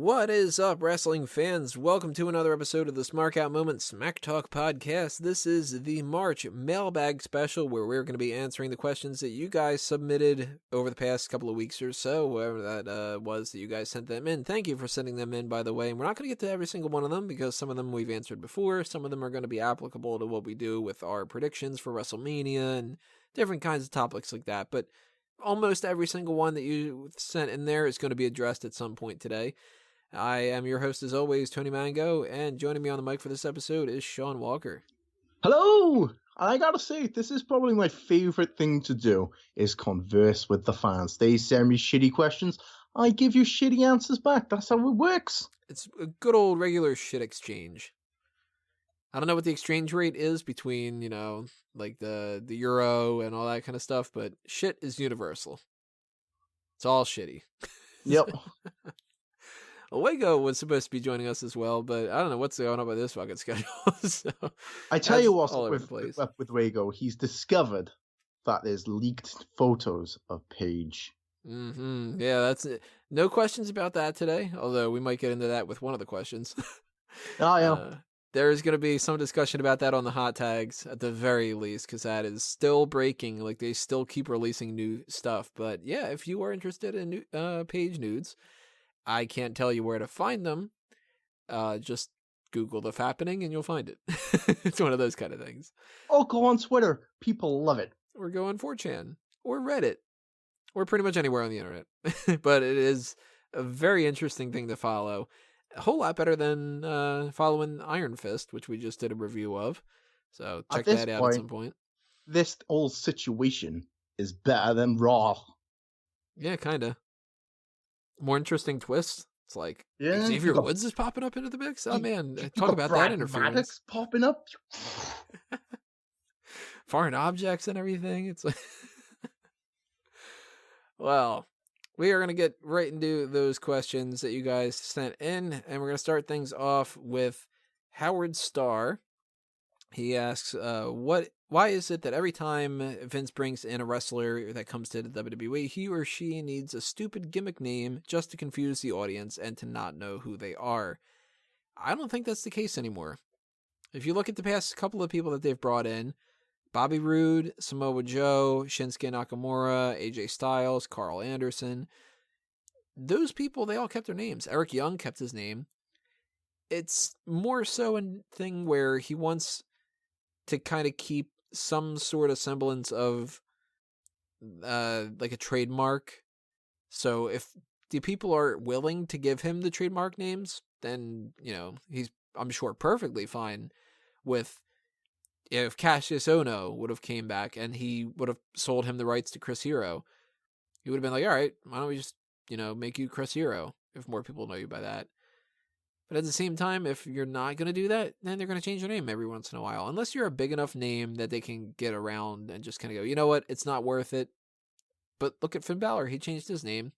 What is up, wrestling fans? Welcome to another episode of the Smark Out Moment Smack Talk podcast. This is the March Mailbag special where we're going to be answering the questions that you guys submitted over the past couple of weeks or so, whatever that was that you guys sent them in. Thank you for sending them in, by the way. And we're not going to get to every single one of them because some of them we've answered before. Some of them are going to be applicable to what we do with our predictions for WrestleMania and different kinds of topics like that. But almost every single one that you sent in there is going to be addressed at some point today. I am your host, as always, Tony Mango, and joining me on the mic for this episode is Sean Walker. Hello! I gotta say, this is probably my favorite thing to do, is converse with the fans. They send me shitty questions, I give you shitty answers back. That's how it works. It's a good old regular shit exchange. I don't know what the exchange rate is between, like the euro and all that kind of stuff, but shit is universal. It's all shitty. Yep. Wago was supposed to be joining us as well, but I don't know what's going on with this fucking schedule. So I tell you what, with Wago, he's discovered that there's leaked photos of Paige. Mm-hmm. Yeah, that's it. No questions about that today, although we might get into that with one of the questions. Oh, yeah. There's going to be some discussion about that on the hot tags at the very least, because that is still breaking. Like, they still keep releasing new stuff. But yeah, if you are interested in Paige nudes, I can't tell you where to find them. Just Google the fappening and you'll find it. It's one of those kind of things. Oh, go on Twitter. People love it. Or go on 4chan or Reddit or pretty much anywhere on the internet. But it is a very interesting thing to follow. A whole lot better than following Iron Fist, which we just did a review of. So check that out at some point. This whole situation is better than Raw. Yeah, kind of. More interesting twists. It's like Xavier Woods is popping up into the mix. Oh man, talk about that interference. Popping up. Foreign objects and everything. It's like, well, we are going to get right into those questions that you guys sent in, and we're going to start things off with Howard Starr. He asks, why is it that every time Vince brings in a wrestler that comes to the WWE, he or she needs a stupid gimmick name just to confuse the audience and to not know who they are? I don't think that's the case anymore. If you look at the past couple of people that they've brought in, Bobby Roode, Samoa Joe, Shinsuke Nakamura, AJ Styles, Carl Anderson, those people, they all kept their names. Eric Young kept his name. It's more so a thing where he wants to kind of keep some sort of semblance of like a trademark. So if the people are willing to give him the trademark names, then, he's, I'm sure, perfectly fine with if Cassius Ohno would have came back and he would have sold him the rights to Chris Hero. He would have been like, all right, why don't we just, make you Chris Hero if more people know you by that. But at the same time, if you're not going to do that, then they're going to change your name every once in a while. Unless you're a big enough name that they can get around and just kind of go, you know what, it's not worth it. But look at Finn Balor. He changed his name.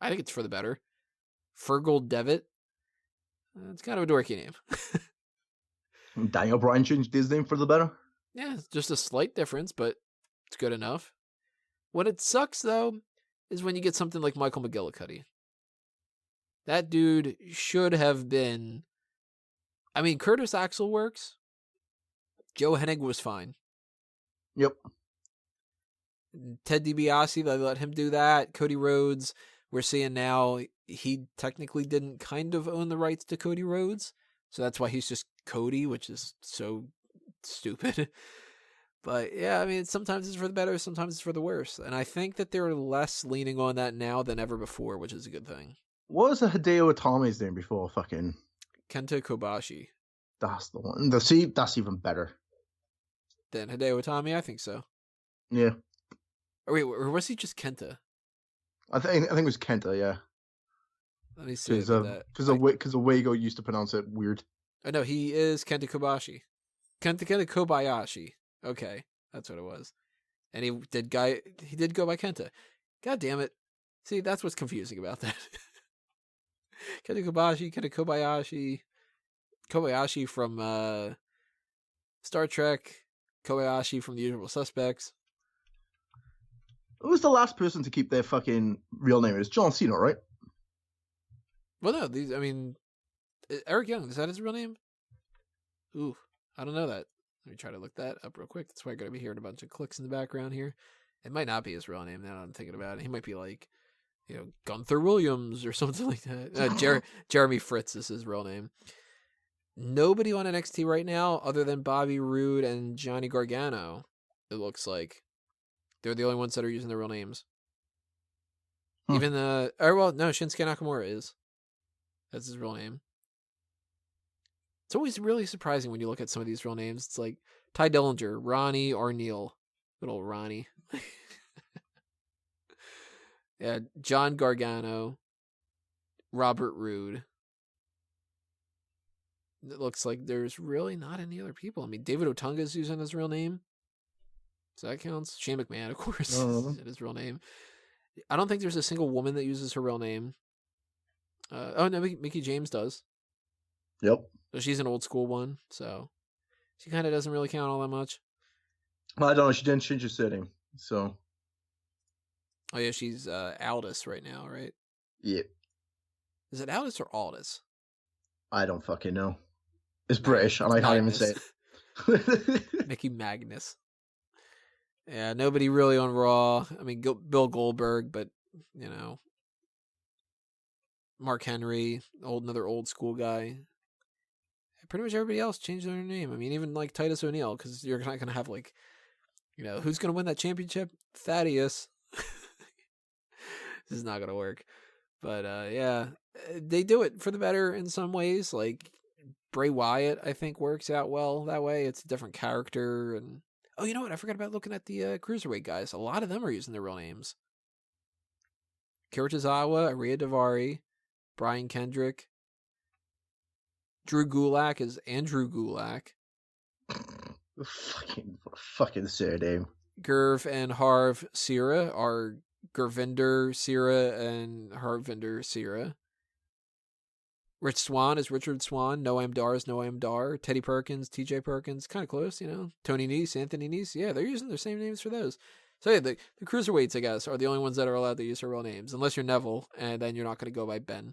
I think it's for the better. Fergal Devitt. It's kind of a dorky name. Daniel Bryan changed his name for the better? Yeah, it's just a slight difference, but it's good enough. What it sucks, though, is when you get something like Michael McGillicuddy. That dude should have been... I mean, Curtis Axel works. Joe Hennig was fine. Yep. Ted DiBiase, they let him do that. Cody Rhodes, we're seeing now, he technically didn't kind of own the rights to Cody Rhodes. So that's why he's just Cody, which is so stupid. But yeah, I mean, sometimes it's for the better, sometimes it's for the worse. And I think that they're less leaning on that now than ever before, which is a good thing. What was the Hideo Itami's name before fucking... Kenta Kobashi. That's the one. See, that's even better. Than Hideo Itami? I think so. Yeah. Or wait, or was he just Kenta? I think it was Kenta, yeah. Let me see. Because Wago used to pronounce it weird. I know, he is Kenta Kobashi. Kenta Kobayashi. Okay, that's what it was. And he did go by Kenta. God damn it. See, that's what's confusing about that. Kenta Kobashi, Kenta Kobayashi from Star Trek, Kobayashi from The Usual Suspects. Who was the last person to keep their fucking real name? It was John Cena, right? Well, no, these. I mean, Eric Young, is that his real name? Ooh, I don't know that. Let me try to look that up real quick. That's why I gotta be hearing a bunch of clicks in the background here. It might not be his real name now that I'm thinking about it. He might be like, Gunther Williams or something like that. Jeremy Fritz is his real name. Nobody on NXT right now other than Bobby Roode and Johnny Gargano, it looks like. They're the only ones that are using their real names. Even no, Shinsuke Nakamura is. That's his real name. It's always really surprising when you look at some of these real names. It's like Ty Dillinger, Ronnie O'Neal. Good old Ronnie. Yeah, John Gargano, Robert Roode. It looks like there's really not any other people. I mean, David Otunga's using his real name. So that counts. Shane McMahon, of course, is his real name. I don't think there's a single woman that uses her real name. No, Mickey James does. Yep. So she's an old school one, so she kind of doesn't really count all that much. Well, I don't know. She didn't change her surname, so. Oh yeah, she's Aldous right now, right? Yeah. Is it Aldous or Aldous? I don't fucking know. It's British, and I can't even say it. Mickey Magnus. Yeah, nobody really on Raw. I mean, Bill Goldberg, but Mark Henry, another old school guy. Pretty much everybody else changed their name. I mean, even like Titus O'Neil, because you're not gonna have like, who's gonna win that championship? Thaddeus. This is not gonna work. But yeah, they do it for the better in some ways. Like Bray Wyatt, I think works out well that way. It's a different character, and oh, you know what? I forgot about looking at the cruiserweight guys. A lot of them are using their real names. Kira Tozawa, Aria Daivari, Brian Kendrick. Drew Gulak is Andrew Gulak. Fucking surname. Gurv and Harv Sira are Gurvinder Sira and Harvinder Sira. Rich Swan is Richard Swan. Noam Dar is Noam Dar. Teddy Perkins, TJ Perkins, kind of close, Tony Nese, Anthony Nese. Yeah, they're using their same names for those. So yeah, the cruiserweights, I guess, are the only ones that are allowed to use their real names, unless you're Neville, and then you're not going to go by Ben.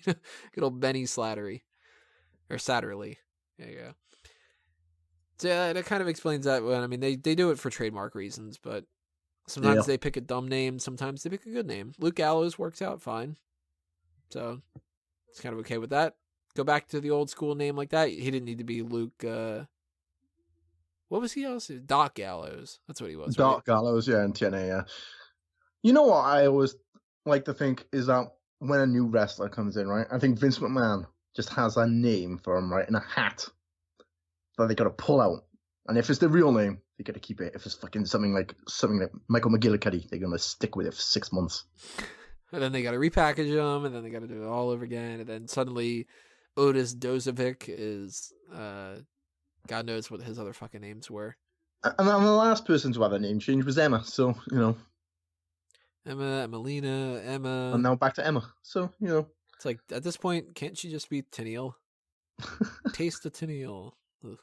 Good old Benny Slattery. Or Satterley. There you go. So yeah, that kind of explains that one. I mean, they do it for trademark reasons, but sometimes they pick a dumb name, sometimes they pick a good name. Luke Gallows works out fine. So it's kind of okay with that. Go back to the old school name like that. He didn't need to be Luke. What was he else? Doc Gallows. That's what he was. Doc Gallows, yeah, in TNA, yeah. You know what I always like to think is that when a new wrestler comes in, right? I think Vince McMahon just has a name for him, right, in a hat that they got to pull out. And if it's the real name, they got to keep it. If it's fucking something like Michael McGillicuddy, they're going to stick with it for 6 months. And then they got to repackage them, and then they got to do it all over again. And then suddenly Otis Dozovic is, God knows what his other fucking names were. And the last person to have a name change was Emma, so, Emma, Emelina, Emma. And now back to Emma, so, It's like, at this point, can't she just be Tennille? Taste the Tennille. Ugh.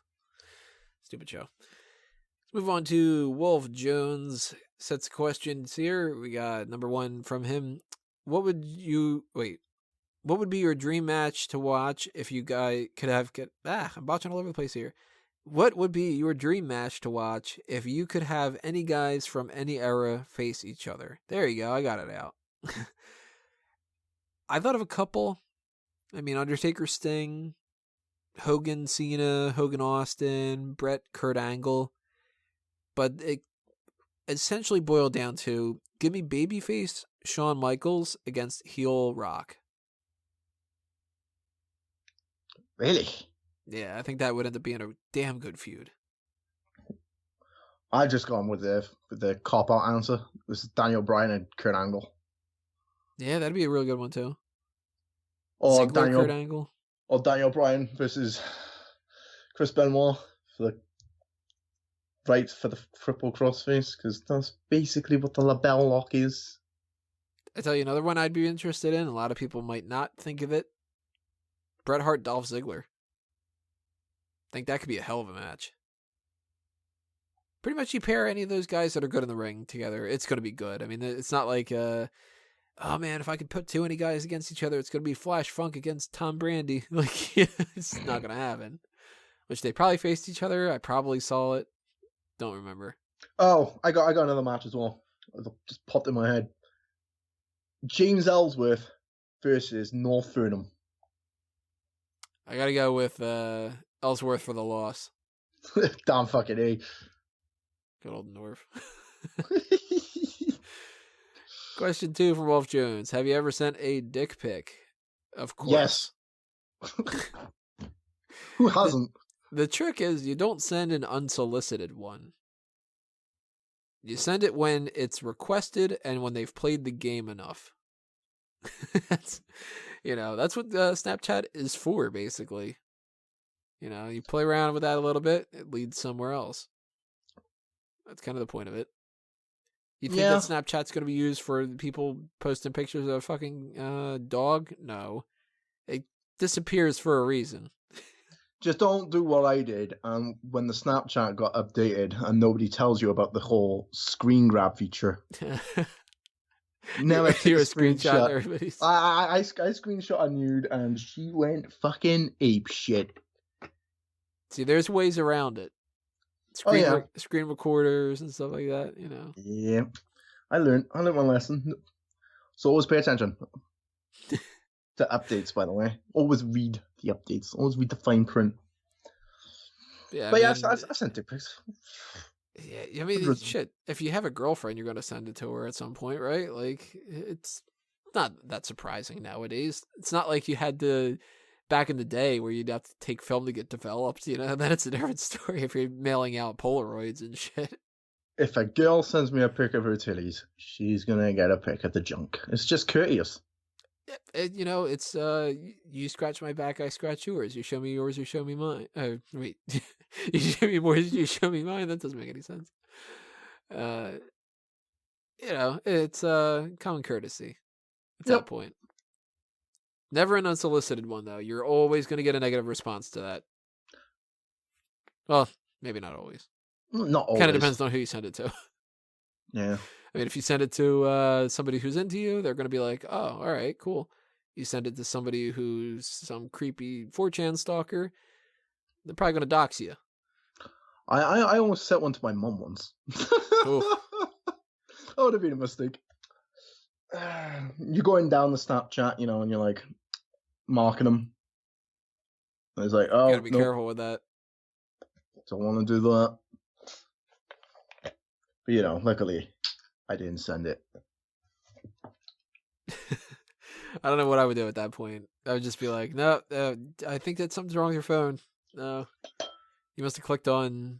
Stupid show. Let's move on to Wolf Jones. Sets questions here. We got number one from him. What would be your dream match to watch if you guys could have... I'm botching all over the place here. What would be your dream match to watch if you could have any guys from any era face each other? There you go. I got it out. I thought of a couple. I mean, Undertaker, Sting, Hogan, Cena, Hogan, Austin, Brett, Kurt Angle. But it essentially boiled down to, give me babyface Shawn Michaels against heel Rock. Really? Yeah, I think that would end up being a damn good feud. I just gone with the cop-out answer. This is Daniel Bryan and Kurt Angle. Yeah, that'd be a real good one too. Or Ziggler, Kurt Angle. Or Daniel Bryan versus Chris Benoit for the triple crossface, because that's basically what the label lock is. I tell you another one I'd be interested in. A lot of people might not think of it. Bret Hart, Dolph Ziggler. I think that could be a hell of a match. Pretty much you pair any of those guys that are good in the ring together, it's going to be good. I mean, it's not like, oh man, if I could put 2 any guys against each other, it's gonna be Flash Funk against Tom Brandy. Like, it's not gonna happen. Which they probably faced each other. I probably saw it. Don't remember. Oh, I got another match as well. It just popped in my head. James Ellsworth versus North Furnham. I gotta go with Ellsworth for the loss. Damn fucking A. Good old North. Question 2 from Wolf Jones. Have you ever sent a dick pic? Of course. Yes. Who hasn't? The trick is you don't send an unsolicited one. You send it when it's requested and when they've played the game enough. That's what Snapchat is for, basically. You play around with that a little bit, it leads somewhere else. That's kind of the point of it. You think that Snapchat's going to be used for people posting pictures of a fucking dog? No. It disappears for a reason. Just don't do what I did when the Snapchat got updated and nobody tells you about the whole screen grab feature. Never take a screenshot. Everybody's... I screenshot a nude and she went fucking ape shit. See, there's ways around it. Screen recorders and stuff like that, Yeah, I learned my lesson. So always pay attention to updates, by the way. Always read the updates. Always read the fine print. Yeah, but I've sent dick pics. Yeah, I mean, shit. If you have a girlfriend, you're going to send it to her at some point, right? Like, it's not that surprising nowadays. It's not like you had to, back in the day, where you'd have to take film to get developed, then it's a different story if you're mailing out Polaroids and shit. If a girl sends me a pic of her titties, she's going to get a pic of the junk. It's just courteous. It's you scratch my back, I scratch yours. You show me yours, you show me mine. Wait, you show me yours, you show me mine. That doesn't make any sense. It's common courtesy at that point. Never an unsolicited one though. You're always going to get a negative response to that. Well, maybe not always. Not always. Kind of depends on who you send it to. Yeah. I mean, if you send it to somebody who's into you, they're going to be like, oh, all right, cool. You send it to somebody who's some creepy 4chan stalker, they're probably going to dox you. I almost sent one to my mom once. That would have been a mistake. You're going down the Snapchat, and you're like marking them. And it's like, oh, you gotta be careful with that. Don't want to do that. But luckily, I didn't send it. I don't know what I would do at that point. I would just be like, no, I think that something's wrong with your phone. No, you must have clicked on,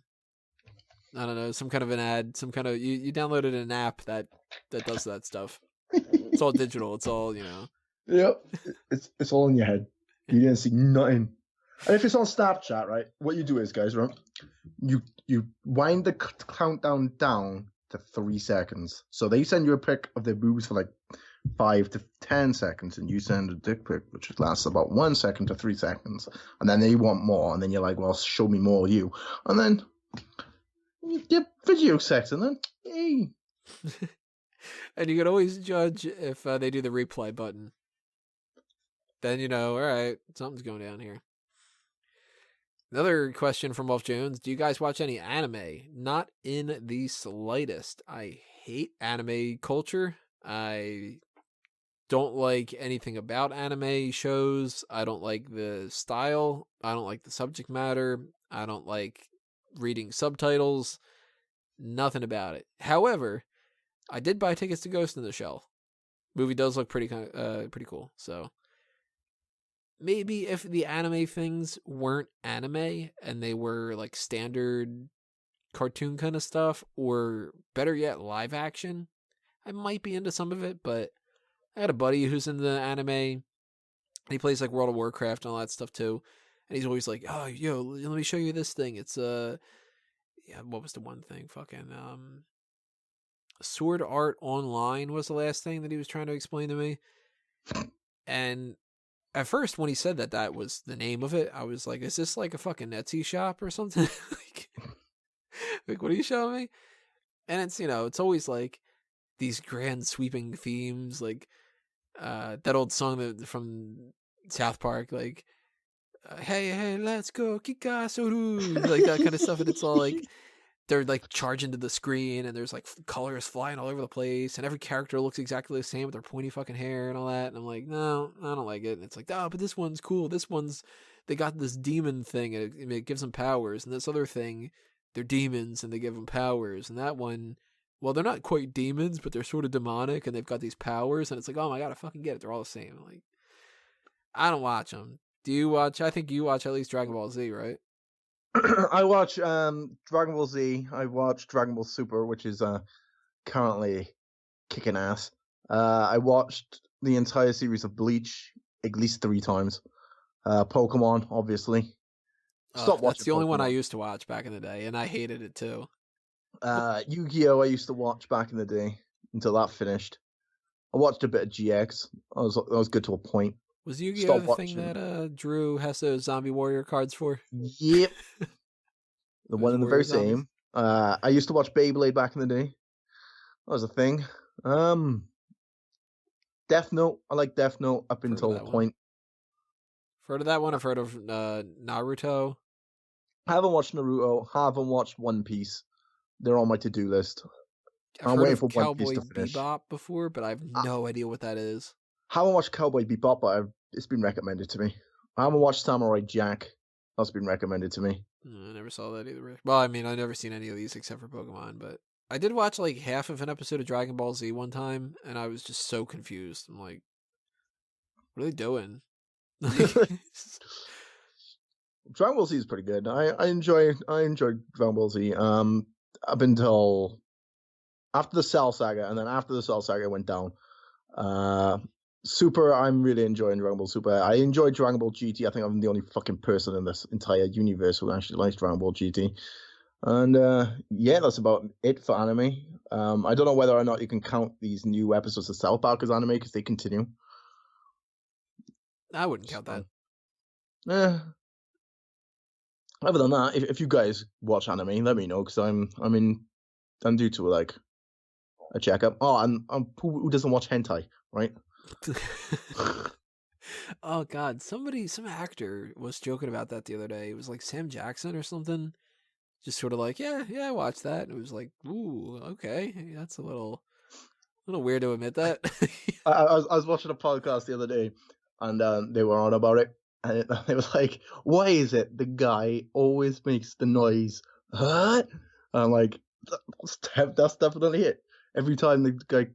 I don't know, some kind of an ad, some kind of, you downloaded an app that does that stuff. It's all digital. It's all, Yep. It's all in your head. You didn't see nothing. And if it's on Snapchat, right, what you do is, guys, right, you wind the countdown down to 3 seconds. So they send you a pic of their boobs for like 5 to 10 seconds, and you send a dick pic, which lasts about 1 second to 3 seconds. And then they want more, and then you're like, well, show me more of you. And then you get video sex, and then, hey. And you can always judge if they do the replay button. Then all right, something's going down here. Another question from Wolf Jones. Do you guys watch any anime? Not in the slightest. I hate anime culture. I don't like anything about anime shows. I don't like the style. I don't like the subject matter. I don't like reading subtitles. Nothing about it. However, I did buy tickets to Ghost in the Shell. Movie does look pretty cool. So maybe if the anime things weren't anime and they were like standard cartoon kind of stuff, or better yet, live action, I might be into some of it. But I got a buddy who's in the anime. He plays like World of Warcraft and all that stuff too. And he's always like, oh, yo, let me show you this thing. It's what was the one thing? Fucking Sword Art Online was the last thing that he was trying to explain to me. And at first, when he said that was the name of it, I was like, is this like a fucking Etsy shop or something? like, what are you showing me? And it's, it's always like these grand sweeping themes. Like, That old song from South Park, like, hey, let's go, Kikasoru, like that kind of stuff. And it's all like, they're like charging to the screen and there's like colors flying all over the place and every character looks exactly the same with their pointy fucking hair and all that. And I'm like, no, I don't like it. And it's like, oh, but this one's cool. This one's, they got this demon thing and it gives them powers. And this other thing, they're demons and they give them powers. And that one, well, they're not quite demons, but they're sort of demonic and they've got these powers. And it's like, oh my God, I fucking get it. They're all the same. I'm like, I don't watch them. Do you watch? I think you watch at least Dragon Ball Z, right? I watch Dragon Ball Z. I watch Dragon Ball Super, which is currently kicking ass. I watched the entire series of Bleach at least 3 times. Pokemon, obviously. Stop watching. That's the only one I used to watch back in the day, and I hated it too. Yu-Gi-Oh! I used to watch back in the day until that finished. I watched a bit of GX. I was good to a point. Was Yu-Gi-Oh! The thing that Drew has those Zombie Warrior cards for? Yep. The one in the very same. I used to watch Beyblade back in the day. That was a thing. Death Note. I like Death Note up until a point. Heard of that one? I've heard of Naruto. I haven't watched Naruto. Haven't watched One Piece. They're on my to-do list. I'm waiting for One Piece to finish. Bebop before, but I have no idea what that is. Haven't watched Cowboy Bebop, but it's been recommended to me. I haven't watched Samurai Jack. That's been recommended to me. I never saw that either. Well, I mean, I've never seen any of these except for Pokemon, but I did watch like half of an episode of Dragon Ball Z one time, and I was just so confused. I'm like, what are they doing? Dragon Ball Z is pretty good. I enjoy Dragon Ball Z. Up until after the Cell Saga, and then after the Cell Saga went down. Super, I'm really enjoying Dragon Ball Super. I enjoy Dragon Ball GT. I think I'm the only fucking person in this entire universe who actually likes Dragon Ball GT. And yeah, that's about it for anime. I don't know whether or not you can count these new episodes of South Park as anime because they continue. I wouldn't count that. Other than that, if you guys watch anime, let me know because I'm due to like a checkup. Oh, and who doesn't watch hentai, right? Oh God, some actor was joking about that the other day. It was like Sam Jackson or something. Just sort of like, yeah, I watched that. And it was like, ooh, okay, that's a little weird to admit that. I was watching a podcast the other day, and they were on about it, and it was like, why is it the guy always makes the noise? Huh? And I'm like, that's definitely it. Every time the guy,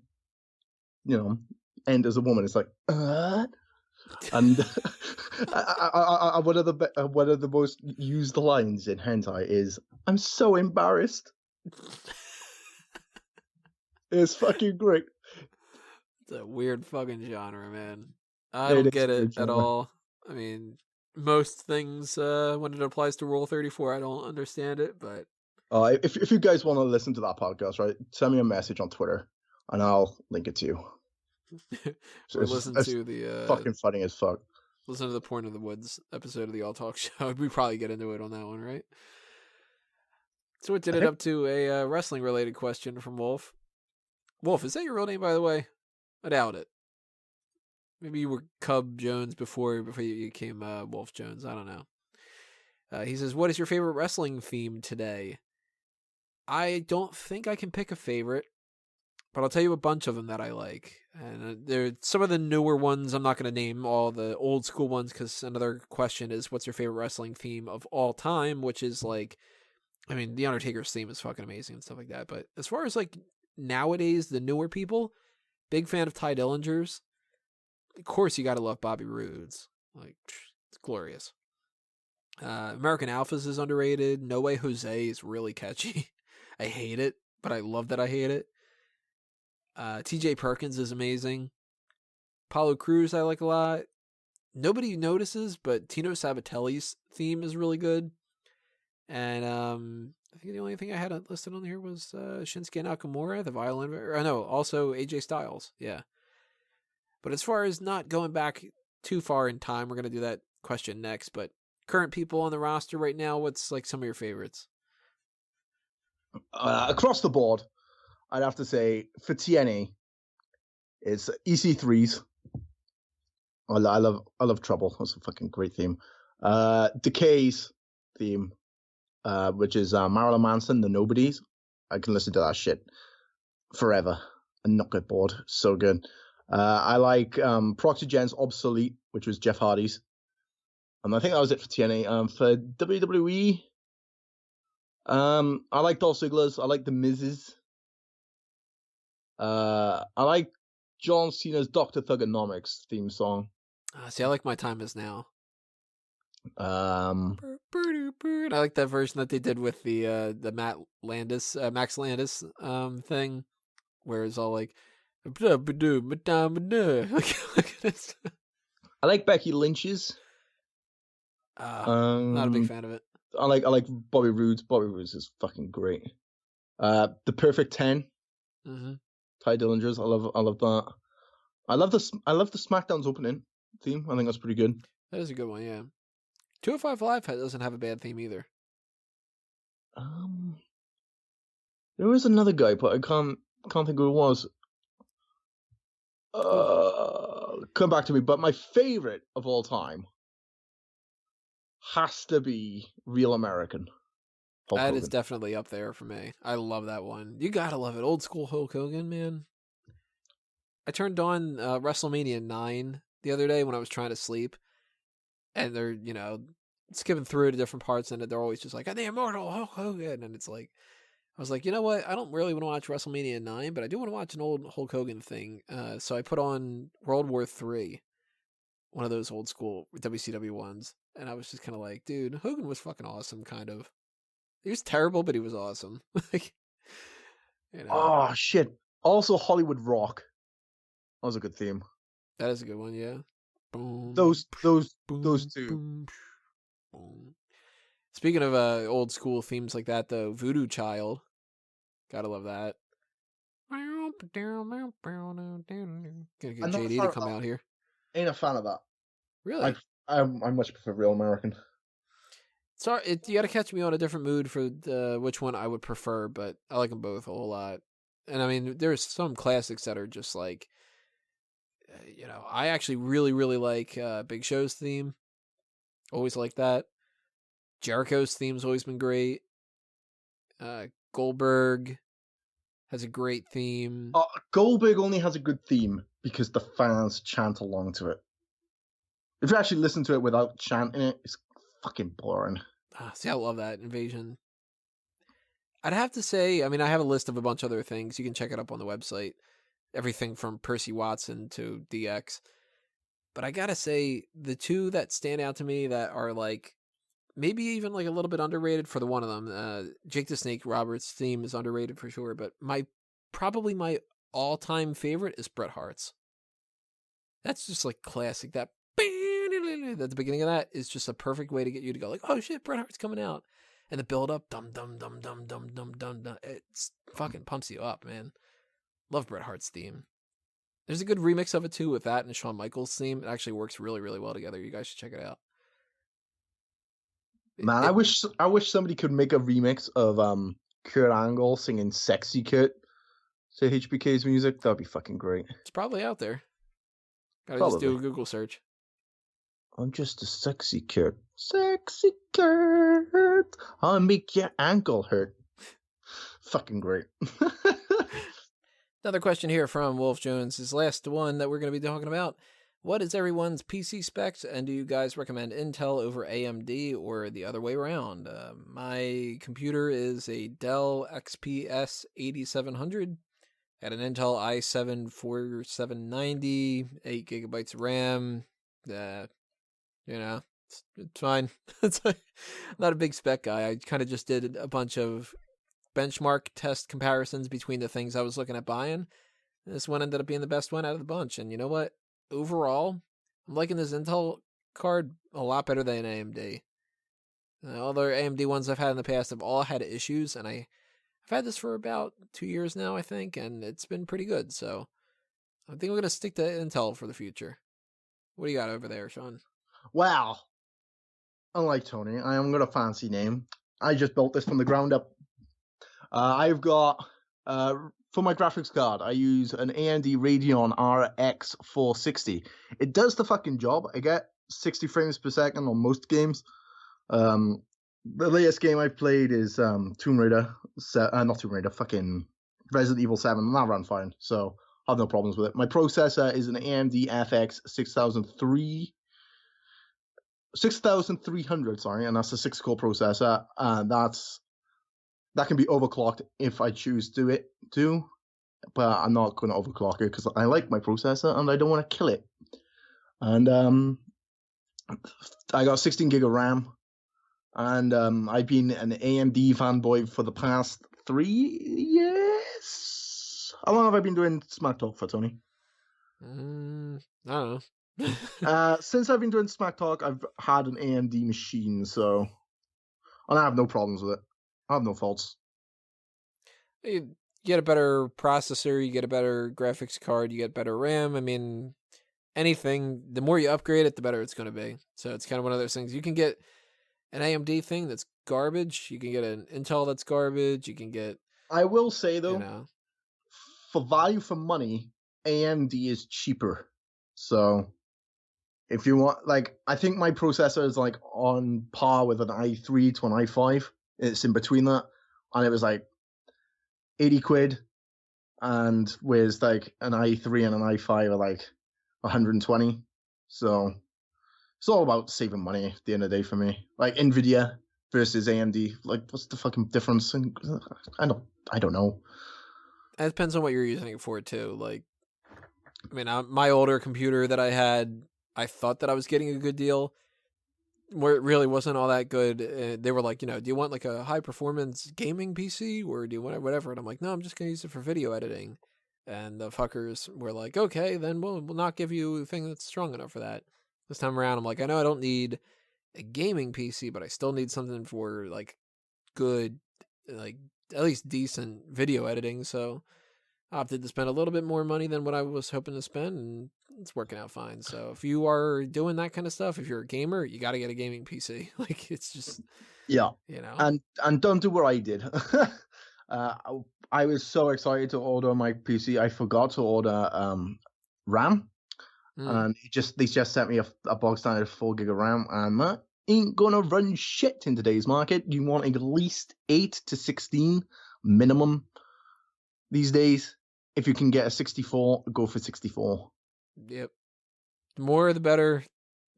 enters a woman, it's like, and one of the most used lines in hentai is, "I'm so embarrassed." It's fucking great. It's a weird fucking genre, man. I don't get it at all. I mean, most things when it applies to Rule 34, I don't understand it, but if you guys want to listen to that podcast, right, send me a message on Twitter and I'll link it to you. Or listen to the fucking funny as fuck. Listen to the Point of the Woods episode of the All Talk Show. We probably get into it on that one, right? So it did it up to a wrestling related question from Wolf. Wolf, is that your real name, by the way? I doubt it. Maybe you were Cub Jones before you became Wolf Jones. I don't know. He says, "What is your favorite wrestling theme today?" I don't think I can pick a favorite, but I'll tell you a bunch of them that I like. And there some of the newer ones. I'm not going to name all the old school ones because another question is, what's your favorite wrestling theme of all time? Which is like, I mean, The Undertaker's theme is fucking amazing and stuff like that. But as far as like nowadays, the newer people, big fan of Ty Dillinger's. Of course, you got to love Bobby Roode's. Like, it's glorious. American Alphas is underrated. No Way Jose is really catchy. I hate it, but I love that I hate it. TJ Perkins is amazing. Apollo Crews I like a lot. Nobody notices, but Tino Sabatelli's theme is really good. And I think the only thing I had listed on here was Shinsuke Nakamura, the violin. Or no, also AJ Styles. Yeah. But as far as not going back too far in time, we're going to do that question next. But current people on the roster right now, what's like some of your favorites? Across the board, I'd have to say for TNA, it's EC3s. I love Trouble. That's a fucking great theme. Decay's theme, which is Marilyn Manson, The Nobodies. I can listen to that shit forever and not get bored. So good. I like Proxygen's Obsolete, which was Jeff Hardy's. I think that was it for TNA. For WWE, I like Dolph Ziggler's. I like The Miz's. I like John Cena's Dr. Thugonomics theme song. See, I like My Time Is Now. I like that version that they did with the Max Landis thing, where it's all like, I like Becky Lynch's. Not a big fan of it. I like Bobby Roode's. Bobby Roode's is fucking great. The Perfect 10. Mm-hmm. Ty Dillinger's. I love that. I love the SmackDown's opening theme. I think that's pretty good. That is a good one, yeah. 205 Live doesn't have a bad theme either. There was another guy, but I can't think who it was. Come back to me. But my favorite of all time has to be Real American. Hulk Hogan. Is definitely up there for me. I love that one. You gotta love it. Old school Hulk Hogan, man. I turned on WrestleMania 9 the other day when I was trying to sleep, and they're, skipping through to different parts, and they're always just like, the immortal Hulk Hogan, and it's like, I was like, you know what? I don't really want to watch WrestleMania 9, but I do want to watch an old Hulk Hogan thing. So I put on World War III, one of those old school WCW ones, and I was just kind of like, dude, Hogan was fucking awesome, kind of. He was terrible, but he was awesome. Oh, shit. Also, Hollywood Rock. That was a good theme. That is a good one, yeah. Boom, those two. Boom, boom. Speaking of old school themes like that, though, Voodoo Child. Gotta love that. Gonna get JD to come out here. Ain't a fan of that. Really? I much prefer Real American. Sorry, you gotta catch me on a different mood for which one I would prefer, but I like them both a whole lot. And I mean, there's some classics that are just like, I actually really, really like Big Show's theme. Always like that. Jericho's theme's always been great. Goldberg has a great theme. Goldberg only has a good theme because the fans chant along to it. If you actually listen to it without chanting it, it's fucking boring. See, I love that Invasion. I'd have to say, I mean, I have a list of a bunch of other things. You can check it up on the website. Everything from Percy Watson to DX. But I gotta say, the two that stand out to me that are like, maybe even like a little bit underrated for the one of them. Jake the Snake Roberts' theme is underrated for sure, but probably my all-time favorite is Bret Hart's. That's just like classic. That at the beginning of that is just a perfect way to get you to go like, oh shit, Bret Hart's coming out. And the build up, dum dum dum dum dum dum dum dum. It's fucking pumps you up, man. Love Bret Hart's theme. There's a good remix of it too with that and Shawn Michaels' theme. It actually works really, really well together. You guys should check it out. Man, I wish somebody could make a remix of Kurt Angle singing "Sexy Kurt" to HBK's music. That'd be fucking great. It's probably out there. Gotta just do a Google search. I'm just a sexy Kurt. Sexy Kurt. I'll make your ankle hurt. Fucking great. Another question here from Wolf Jones. His last one that we're going to be talking about. What is everyone's PC specs, and do you guys recommend Intel over AMD or the other way around? My computer is a Dell XPS 8700. Got an Intel i7 4790, 8 gigabytes of RAM. It's fine. I'm not a big spec guy. I kind of just did a bunch of benchmark test comparisons between the things I was looking at buying. This one ended up being the best one out of the bunch. And you know what? Overall, I'm liking this Intel card a lot better than AMD. All the AMD ones I've had in the past have all had issues, and I've had this for about 2 years now, I think, and it's been pretty good. So I think I'm going to stick to Intel for the future. What do you got over there, Sean? Well, unlike Tony, I am got a fancy name. I just built this from the ground up. I've got for my graphics card, I use an AMD Radeon RX 460. It does the fucking job. I get 60 frames per second on most games. The latest game I've played is Tomb Raider. Not Tomb Raider, fucking Resident Evil 7. And that ran fine, so I have no problems with it. My processor is an AMD FX 6300, sorry, and that's a 6-core processor. And that can be overclocked if I choose to but I'm not going to overclock it because I like my processor and I don't want to kill it. And I got 16 gig of RAM, and I've been an AMD fanboy for the past 3 years. How long have I been doing Smack Talk for, Tony? I don't know. Since I've been doing Smack Talk, I've had an AMD machine, and I have no problems with it. I have no faults. You get a better processor, you get a better graphics card, you get better RAM. I mean, anything, the more you upgrade it, the better it's going to be. So it's kind of one of those things. You can get an AMD thing that's garbage. You can get an Intel that's garbage. You can get... I will say, though, for value for money, AMD is cheaper. So if you want, I think my processor is on par with an i3 to an i5. It's in between that. And it was 80 quid. And with an i3 and an i5 are 120. So it's all about saving money at the end of the day for me. Nvidia versus AMD. What's the fucking difference? I don't know. It depends on what you're using it for too. My older computer that I had, I thought that I was getting a good deal, where it really wasn't all that good. They were like, do you want a high performance gaming PC, or do you want whatever? And I'm like, no, I'm just gonna use it for video editing. And the fuckers were like, okay, then we'll not give you a thing that's strong enough for that. This time around, I'm like, I know I don't need a gaming PC, but I still need something for good, at least decent video editing. So I opted to spend a little bit more money than what I was hoping to spend, and it's working out fine. So if you are doing that kind of stuff, if you're a gamer, you got to get a gaming PC. It's just, and don't do what I did. I was so excited to order my PC, I forgot to order RAM. And they just sent me a box standard 4 gig of RAM, and that ain't gonna run shit in today's market. You want at least 8 to 16 minimum these days. If you can get a 64, go for 64. Yep. The more the better,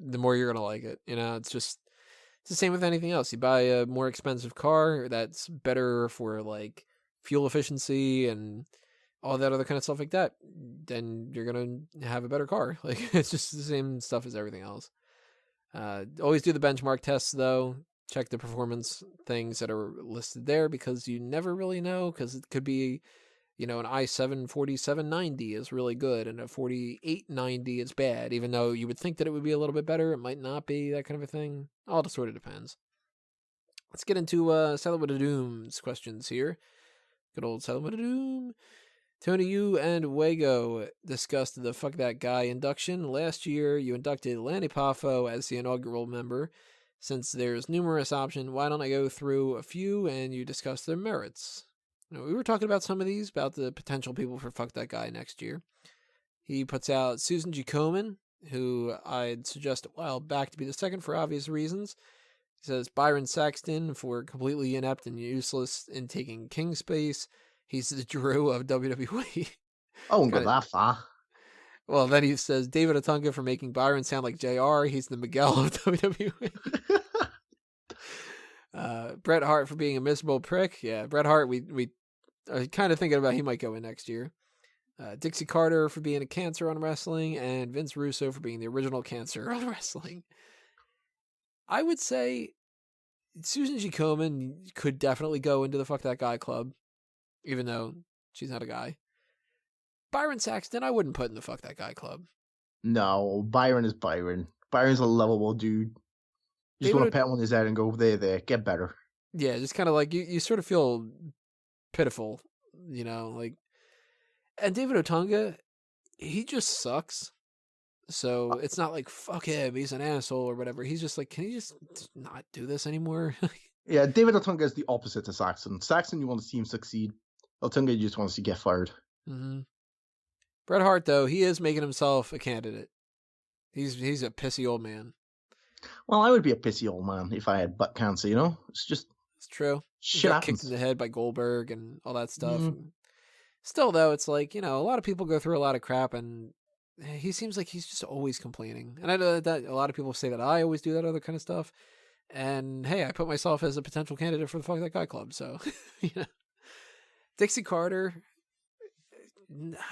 the more you're gonna like it. It's the same with anything else. You buy a more expensive car that's better for fuel efficiency and all that other kind of stuff like that, then you're going to have a better car. It's just the same stuff as everything else. Always do the benchmark tests, though. Check the performance things that are listed there, because you never really know, because it could be, an i7 4790 is really good, and a 4890 is bad, even though you would think that it would be a little bit better. It might not be, that kind of a thing. All just sort of depends. Let's get into Silent of Doom's questions here. Good old Silent of Doom. Tony, you and Wago discussed the Fuck That Guy induction. Last year, you inducted Lanny Poffo as the inaugural member. Since there's numerous options, why don't I go through a few and you discuss their merits? We were talking about some of these, about the potential people for Fuck That Guy next year. He puts out Susan G. Komen, who I'd suggest a while back to be the second for obvious reasons. He says Byron Saxton for completely inept and useless in taking king space. He's the Drew of WWE. I won't go that far. Well, then he says David Otunga for making Byron sound like JR. He's the Miguel of WWE. Bret Hart for being a miserable prick. Yeah, Bret Hart, we are kind of thinking about he might go in next year. Dixie Carter for being a cancer on wrestling, and Vince Russo for being the original cancer on wrestling. I would say Susan G. Komen could definitely go into the Fuck That Guy club, even though she's not a guy. Byron Saxton, I wouldn't put in the Fuck That Guy club. No, Byron is Byron. Byron's a lovable dude. You just want to pat on his head and go, there, get better. Yeah, just kind of you sort of feel pitiful, And David Otunga, he just sucks. So it's not fuck him, he's an asshole or whatever. He's just can you just not do this anymore? Yeah, David Otunga is the opposite to Saxon. Saxon, you want to see him succeed. Otunga just wants to get fired. Mm-hmm. Bret Hart, though, he is making himself a candidate. He's a pissy old man. Well, I would be a pissy old man if I had butt cancer, you know? It's just It's true. He shit got kicked in happens. the head by Goldberg and all that stuff. Mm. And still, though, it's like, you know, a lot of people go through a lot of crap, and he seems like he's just always complaining. And I know that a lot of people say that I always do that other kind of stuff. And hey, I put myself as a potential candidate for the Fuck That Guy Club. So, you know, Dixie Carter,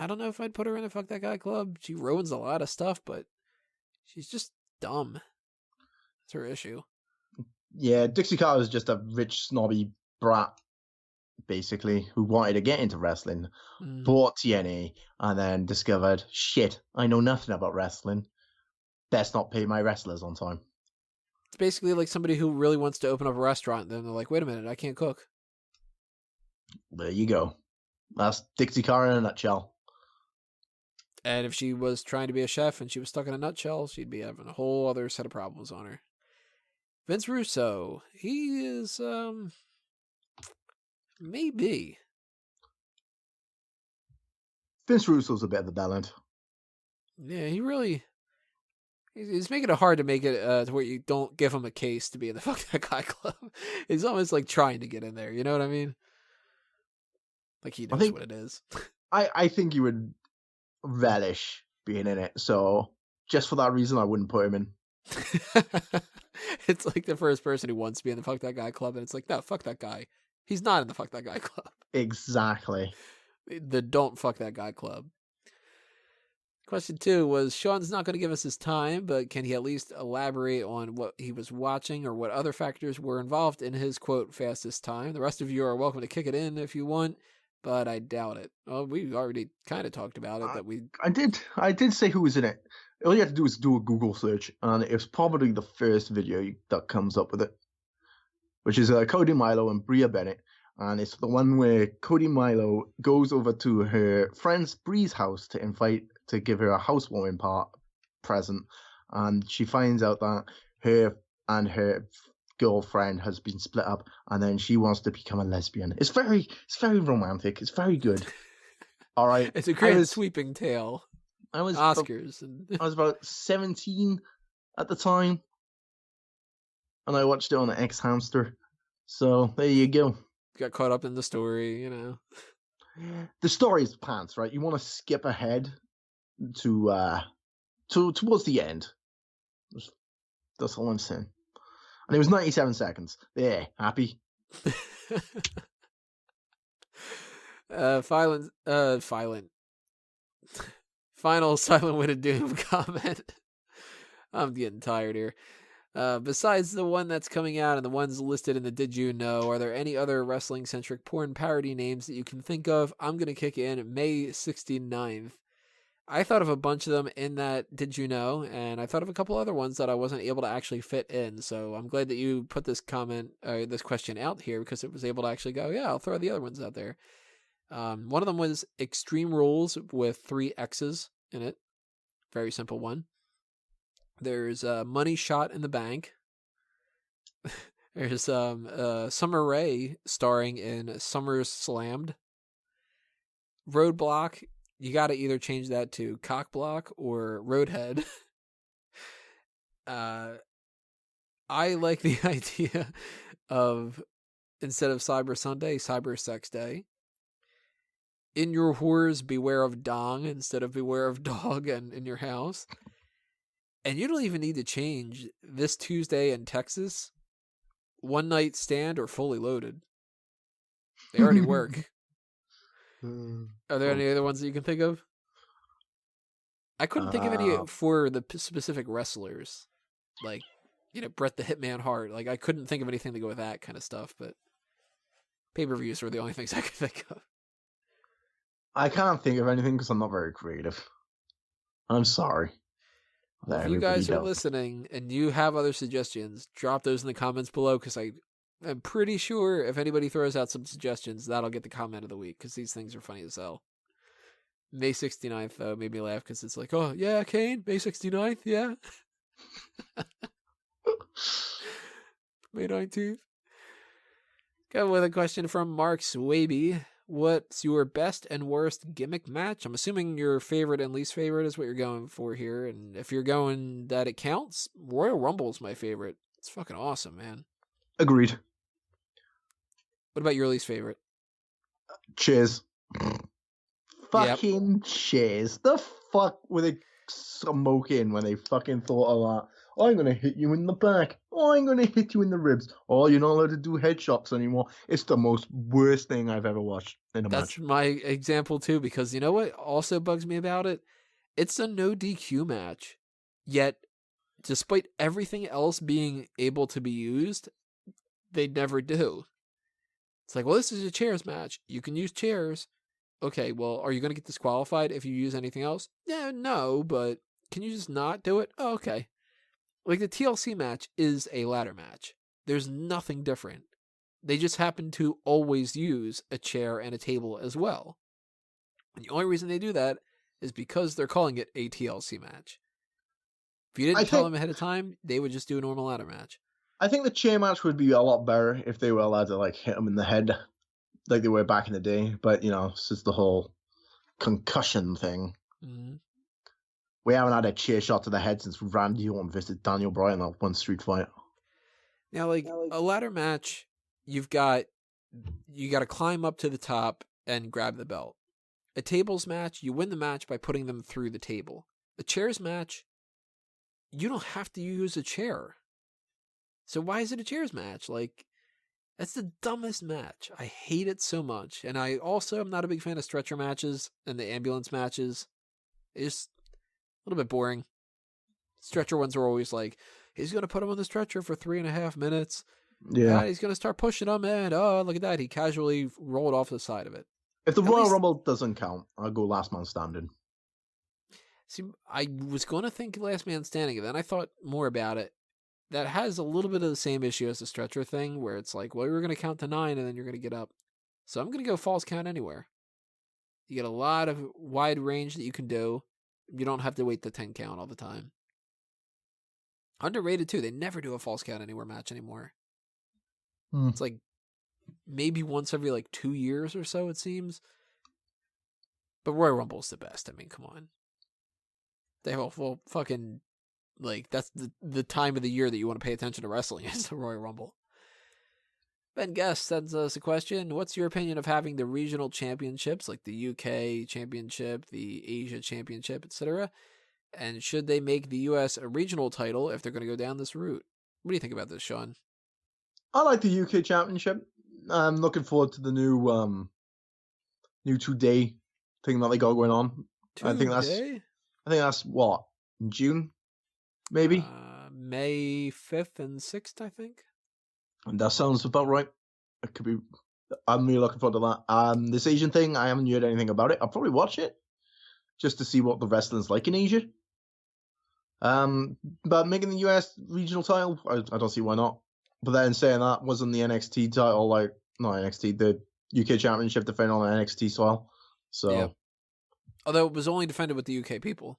I don't know if I'd put her in the Fuck That Guy Club. She ruins a lot of stuff, but she's just dumb. That's her issue. Yeah, Dixie Carter was just a rich, snobby brat, basically, who wanted to get into wrestling, bought TNA, and then discovered, shit, I know nothing about wrestling. Best not pay my wrestlers on time. It's basically like somebody who really wants to open up a restaurant. Then they're like, wait a minute, I can't cook. There you go. That's Dixie Carter in a nutshell. And if she was trying to be a chef and she was stuck in a nutshell, she'd be having a whole other set of problems on her. Vince Russo, he is, maybe. Vince Russo's a bit of a bellend. Yeah, he's making it hard to make it to where you don't give him a case to be in the Fuck That Guy Club. He's almost like trying to get in there, you know what I mean? Like he knows what it is. I think he would relish being in it, so just for that reason I wouldn't put him in. It's like the first person who wants to be in the Fuck That Guy Club, and it's like, no, fuck that guy. He's not in the Fuck That Guy Club. Exactly. The Don't Fuck That Guy Club. Question 2 was, Sean's not going to give us his time, but can he at least elaborate on what he was watching or what other factors were involved in his, quote, fastest time? The rest of you are welcome to kick it in if you want, but I doubt it. Well, we already kind of talked about it. I did say who was in it. All you have to do is do a Google search, and it's probably the first video that comes up with it, which is Cody Milo and Bria Bennett, and it's the one where Cody Milo goes over to her friend's Bree's house to give her a housewarming present, and she finds out that her and her girlfriend has been split up, and then she wants to become a lesbian. It's very romantic. It's very good. All right, it's a great sweeping tale. I was Oscars. I was about 17 at the time, and I watched it on an X-Hamster. So there you go. Got caught up in the story, you know. The story is pants, right? You want to skip ahead to towards the end. That's all I'm saying. And it was 97 seconds. There, happy. Final Silent Wit of Doom comment. I'm getting tired here. Besides the one that's coming out and the ones listed in the Did You Know, are there any other wrestling-centric porn parody names that you can think of? I'm going to kick in May 69th. I thought of a bunch of them in that Did You Know, and I thought of a couple other ones that I wasn't able to actually fit in, so I'm glad that you put this this question out here, because it was able to actually go, yeah, I'll throw the other ones out there. One of them was Extreme Rules with 3 X's in it. Very simple one. There's Money Shot in the Bank. There's Summer Rae starring in Summers Slammed. Roadblock, you got to either change that to Cockblock or Roadhead. I like the idea of, instead of Cyber Sunday, Cyber Sex Day. In Your Whores, Beware of Dong instead of Beware of Dog and in your house. And you don't even need to change This Tuesday in Texas, One Night Stand, or Fully Loaded. They already work. Are there any other ones that you can think of? I couldn't think of any for the specific wrestlers. Like, you know, Bret the Hitman Hart. Like, I couldn't think of anything to go with that kind of stuff, but pay-per-views were the only things I could think of. I can't think of anything because I'm not very creative. I'm sorry. Well, if you guys are listening and you have other suggestions, drop those in the comments below, because I'm pretty sure if anybody throws out some suggestions, that'll get the comment of the week, because these things are funny as hell. May 69th, though, made me laugh, because it's like, oh, yeah, Kane, May 69th, yeah. May 19th. Go with a question from Mark Swaby. what's your best and worst gimmick match? I'm assuming your favorite and least favorite is what you're going for here. And if you're going that it counts, Royal Rumble is my favorite. It's fucking awesome, man. Agreed. What about your least favorite? Cheers. Yep. Fucking cheers. The fuck were they smoking when they fucking thought of that? Oh, I'm going to hit you in the back. Oh, I'm going to hit you in the ribs. Oh, you're not allowed to do headshots anymore. It's the most worst thing I've ever watched in a That's match. my example too, because you know what also bugs me about it? It's a no DQ match. Yet, despite everything else being able to be used, they never do. It's like, well, this is a chairs match. You can use chairs. Okay, well, are you going to get disqualified if you use anything else? Yeah, no, but can you just not do it? Oh, okay. Like the TLC match is a ladder match. There's nothing different. They just happen to always use a chair and a table as well. And the only reason they do that is because they're calling it a TLC match. If you didn't tell them ahead of time, they would just do a normal ladder match. I think the chair match would be a lot better if they were allowed to like hit them in the head like they were back in the day. But, you know, since the whole concussion thing, we haven't had a chair shot to the head since Randy Orton visited Daniel Bryan on one street fight. Now, like a ladder match, you got to climb up to the top and grab the belt. A tables match, you win the match by putting them through the table. A chairs match, you don't have to use a chair. So why is it a chairs match? Like, that's the dumbest match. I hate it so much. And I also am not a big fan of stretcher matches and the ambulance matches. It's a little bit boring. Stretcher ones are always like, he's going to put him on the stretcher for 3.5 minutes. Yeah. And he's going to start pushing him, and oh, look at that. He casually rolled off the side of it. If the Royal Rumble doesn't count, I'll go last man standing. See, I was going to think last man standing, and then I thought more about it. That has a little bit of the same issue as the stretcher thing, where it's like, well, you're going to count to 9, and then you're going to get up. So I'm going to go false count anywhere. You get a lot of wide range that you can do. You don't have to wait the 10 count all the time. Underrated, too. They never do a false count anywhere match anymore. It's like maybe once every like 2 years or so, it seems. But Royal Rumble's the best. I mean, come on. They have a full fucking, like, that's the time of the year that you want to pay attention to wrestling is the Royal Rumble. Ben Guest sends us a question. What's your opinion of having the regional championships, like the UK championship, the Asia championship, etc.? And should they make the US a regional title if they're going to go down this route? What do you think about this, Sean? I like the UK Championship. I'm looking forward to the new two-day thing that they got going on. I think that's what, in June, maybe? May 5th and 6th, I think. And that sounds about right. It could be. I'm really looking forward to that. This Asian thing, I haven't heard anything about it. I'll probably watch it just to see what the wrestling's like in Asia. But making the US regional title, I don't see why not. But then saying that, wasn't the NXT title the UK Championship defended on NXT style? So, yeah. Although it was only defended with the UK people.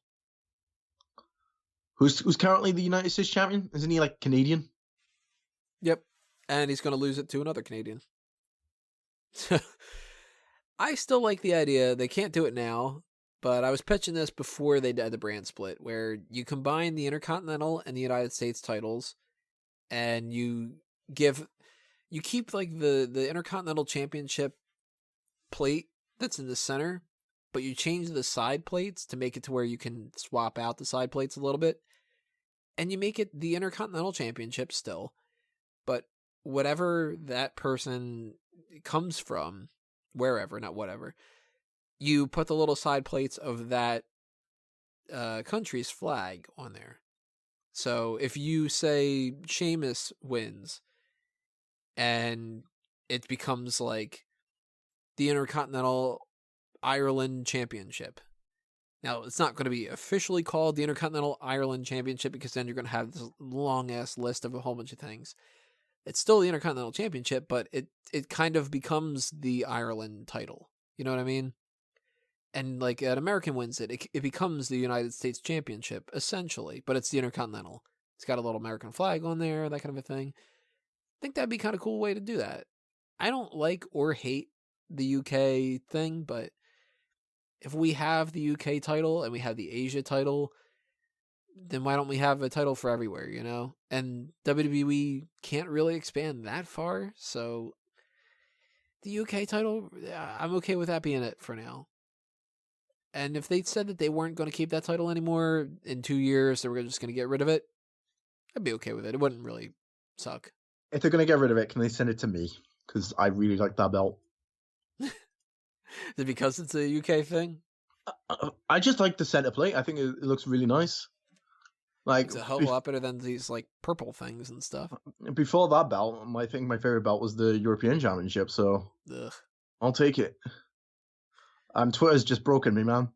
Who's currently the United States champion? Isn't he like Canadian? Yep, and he's going to lose it to another Canadian. I still like the idea. They can't do it now, but I was pitching this before they did the brand split, where you combine the Intercontinental and the United States titles. And you keep like the Intercontinental Championship plate that's in the center, but you change the side plates to make it to where you can swap out the side plates a little bit. And you make it the Intercontinental Championship still. But whatever that person comes from, wherever, not whatever, you put the little side plates of that country's flag on there. So if you say Sheamus wins and it becomes like the Intercontinental Ireland Championship. Now, it's not going to be officially called the Intercontinental Ireland Championship because then you're going to have this long-ass list of a whole bunch of things. It's still the Intercontinental Championship, but it kind of becomes the Ireland title. You know what I mean? And like an American wins it becomes the United States Championship, essentially, but it's the Intercontinental. It's got a little American flag on there, that kind of a thing. I think that'd be kind of cool way to do that. I don't like or hate the UK thing, but if we have the UK title and we have the Asia title, then why don't we have a title for everywhere, you know? And WWE can't really expand that far, so the UK title, I'm okay with that being it for now. And if they said that they weren't going to keep that title anymore in 2 years, they were just going to get rid of it, I'd be okay with it. It wouldn't really suck. If they're going to get rid of it, can they send it to me? Because I really like that belt. Is it because it's a UK thing? I just like the center plate. I think it looks really nice. Like, It's a hell of a lot better than these like purple things and stuff. Before that belt, I think my favorite belt was the European Championship, so Ugh. I'll take it. Twitter's just broken me, man.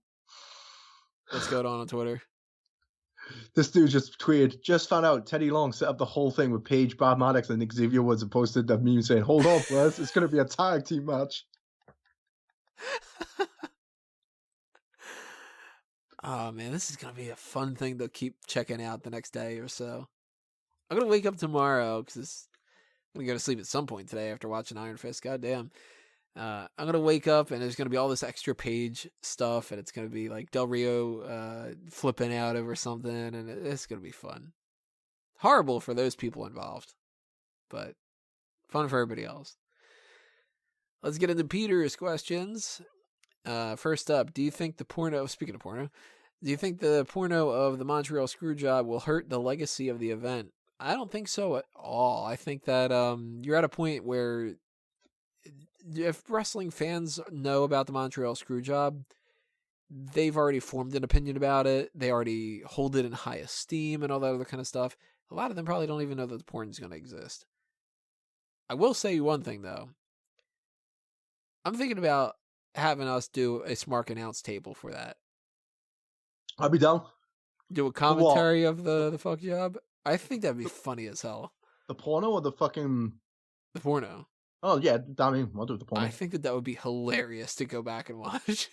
What's going on Twitter? This dude just tweeted, just found out Teddy Long set up the whole thing with Paige, Brad Maddox, and Xavier Woods and posted that meme saying, hold on, Wes, it's going to be a tag team match. Oh, man, this is going to be a fun thing to keep checking out the next day or so. I'm going to wake up tomorrow because I'm going to go to sleep at some point today after watching Iron Fist. Goddamn. I'm going to wake up and there's going to be all this extra page stuff and it's going to be like Del Rio flipping out over something and it's going to be fun. Horrible for those people involved, but fun for everybody else. Let's get into Peter's questions. First up, do you think the porno, speaking of porno, do you think the porno of the Montreal Screwjob will hurt the legacy of the event? I don't think so at all. I think that you're at a point where if wrestling fans know about the Montreal Screwjob, they've already formed an opinion about it. They already hold it in high esteem and all that other kind of stuff. A lot of them probably don't even know that the porn is going to exist. I will say one thing, though. I'm thinking about having us do a Smark announce table for that. I'll be down. Do a commentary of the fuck job. I think that'd be funny as hell. The porno or the fucking... The porno. Oh, yeah, I mean, I'll do the porno. I think that would be hilarious to go back and watch.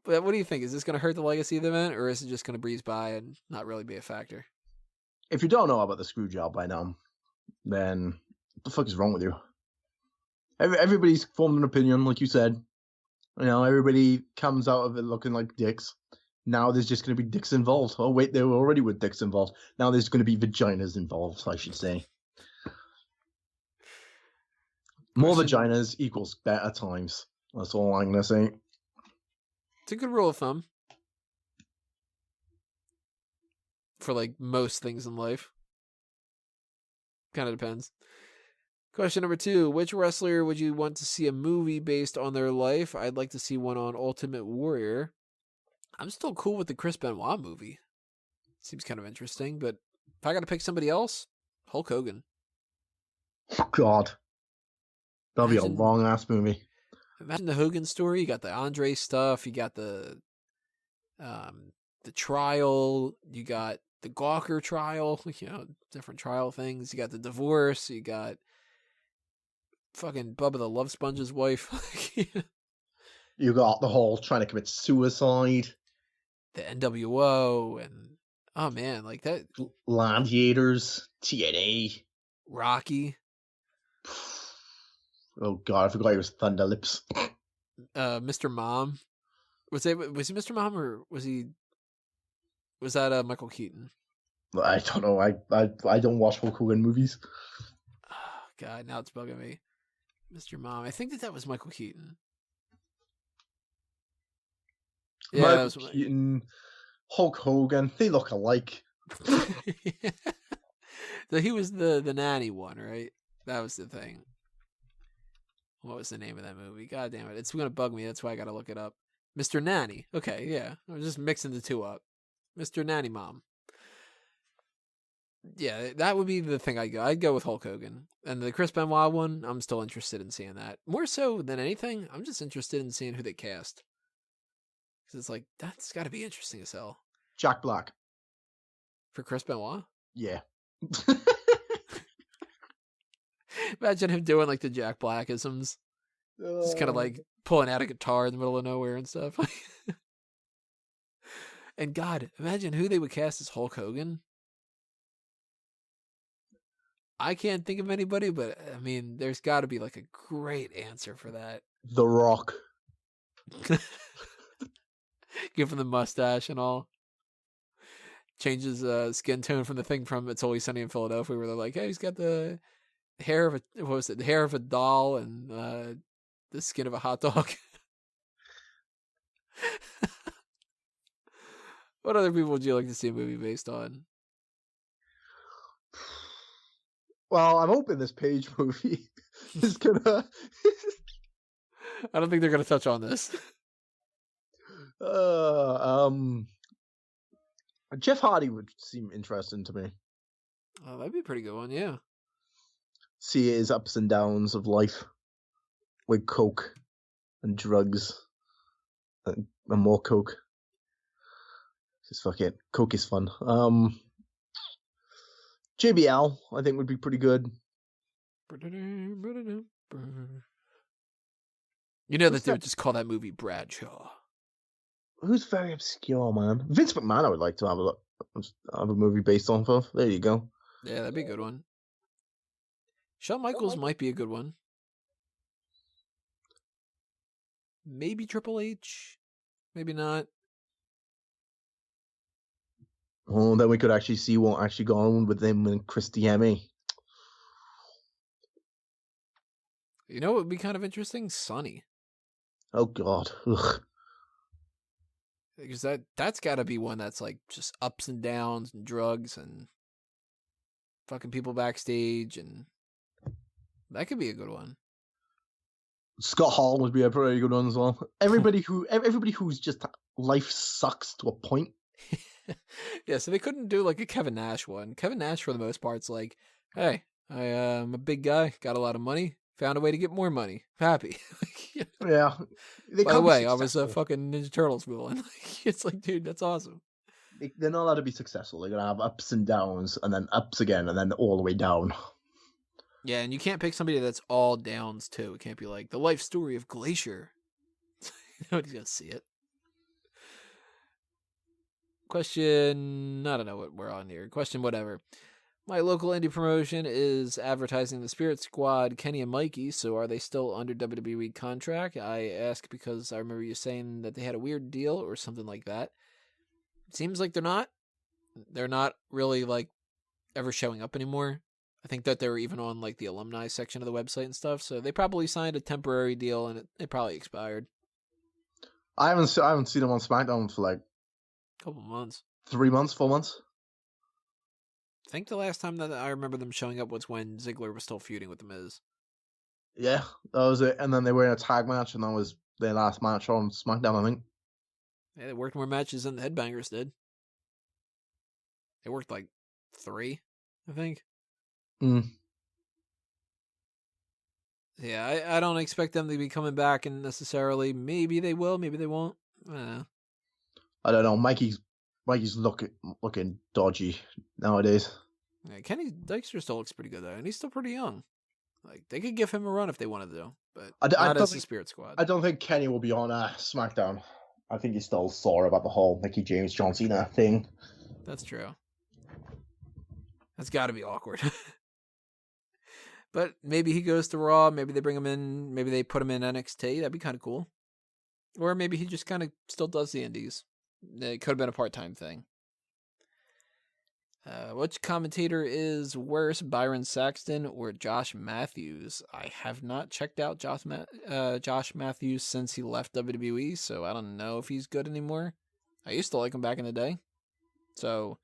But what do you think? Is this going to hurt the legacy of the event, or is it just going to breeze by and not really be a factor? If you don't know about the screw job by now, then what the fuck is wrong with you? Everybody's formed an opinion, like you said. You know, everybody comes out of it looking like dicks. Now there's just going to be dicks involved. Oh, wait, they were already with dicks involved. Now there's going to be vaginas involved, I should say. More vaginas equals better times. That's all I'm going to say. It's a good rule of thumb. For, like, most things in life. Kind of depends. Question number 2. Which wrestler would you want to see a movie based on their life? I'd like to see one on Ultimate Warrior. I'm still cool with the Chris Benoit movie. Seems kind of interesting, but if I got to pick somebody else, Hulk Hogan. God. That'll be a long-ass movie. Imagine the Hogan story. You got the Andre stuff. You got the trial. You got the Gawker trial. You know, different trial things. You got the divorce. You got fucking Bubba the Love Sponge's wife. You got the whole trying to commit suicide. The NWO and oh man, like that. Gladiators, TNA, Rocky. Oh god, I forgot he was Thunder Lips. Mr. Mom. Was he Mr. Mom or was that Michael Keaton? I don't know. I don't watch Hulk Hogan movies. Oh, god, now it's bugging me. Mr. Mom. I think that was Michael Keaton. Yeah, Michael Keaton, Hulk Hogan, they look alike. So he was the nanny one, right? That was the thing. What was the name of that movie? God damn it. It's going to bug me. That's why I got to look it up. Mr. Nanny. Okay, yeah. I'm just mixing the two up. Mr. Nanny Mom. Yeah, that would be the thing I'd go. I'd go with Hulk Hogan. And the Chris Benoit one, I'm still interested in seeing that. More so than anything, I'm just interested in seeing who they cast. Because it's like, that's got to be interesting as hell. Jack Black. For Chris Benoit? Yeah. Imagine him doing like the Jack Blackisms. Just kind of like pulling out a guitar in the middle of nowhere and stuff. And God, imagine who they would cast as Hulk Hogan. I can't think of anybody, but I mean, there's got to be like a great answer for that. The Rock. Give him the mustache and all. Changes skin tone from the thing from It's Always Sunny in Philadelphia, where they're like, "Hey, he's got the hair of the hair of a doll and the skin of a hot dog." What other people would you like to see a movie based on? Well, I'm hoping this Page movie is gonna. I don't think they're gonna touch on this. Jeff Hardy would seem interesting to me. Oh, that'd be a pretty good one, yeah. See his ups and downs of life with coke and drugs and more coke. Just fuck it. Coke is fun. JBL, I think, would be pretty good. You know that they would just call that movie Bradshaw. Who's very obscure, man? Vince McMahon, I would like to have a movie based off of. There you go. Yeah, that'd be a good one. Shawn Michaels might be a good one. Maybe Triple H. Maybe not. Oh, then we could actually see what actually got on with him and Chris Diemme. You know what would be kind of interesting? Sonny. Oh, God. Ugh. Because that's got to be one that's like just ups and downs and drugs and fucking people backstage, and that could be a good one. Scott Hall would be a pretty good one as well. Everybody who's just life sucks to a point. Yeah, so they couldn't do like a Kevin Nash one. Kevin Nash, for the most part, is like, hey, I'm a big guy, got a lot of money, found a way to get more money, happy. Yeah. By the way, I was a fucking Ninja Turtles villain. It's like, dude, that's awesome. They're not allowed to be successful. They're gonna have ups and downs, and then ups again, and then all the way down. Yeah, and you can't pick somebody that's all downs too. It can't be like the life story of Glacier. Nobody's gonna see it. Question, I don't know what we're on here. Question, whatever. My local indie promotion is advertising the Spirit Squad, Kenny and Mikey, so are they still under WWE contract? I ask because I remember you saying that they had a weird deal or something like that. It seems like they're not. They're not really, like, ever showing up anymore. I think that they're even on, like, the alumni section of the website and stuff, so they probably signed a temporary deal and it probably expired. I haven't seen them on SmackDown for, like, A couple months. 3 months, 4 months. I think the last time that I remember them showing up was when Ziggler was still feuding with The Miz. Yeah, that was it. And then they were in a tag match, and that was their last match on SmackDown, I think. Yeah, they worked more matches than the Headbangers did. They worked like 3, I think. Yeah, I don't expect them to be coming back, and necessarily. Maybe they will, maybe they won't. I don't know. Mikey's looking dodgy nowadays. Yeah, Kenny Dykstra still looks pretty good though, and he's still pretty young. Like, they could give him a run if they wanted to, but not as the Spirit Squad. I don't think Kenny will be on SmackDown. I think he's still sore about the whole Mickey James John Cena thing. That's true. That's got to be awkward. But maybe he goes to Raw. Maybe they bring him in. Maybe they put him in NXT. That'd be kind of cool. Or maybe he just kind of still does the indies. It could have been a part-time thing. Which commentator is worse, Byron Saxton or Josh Matthews? I have not checked out Josh Matthews since he left WWE, so I don't know if he's good anymore. I used to like him back in the day. So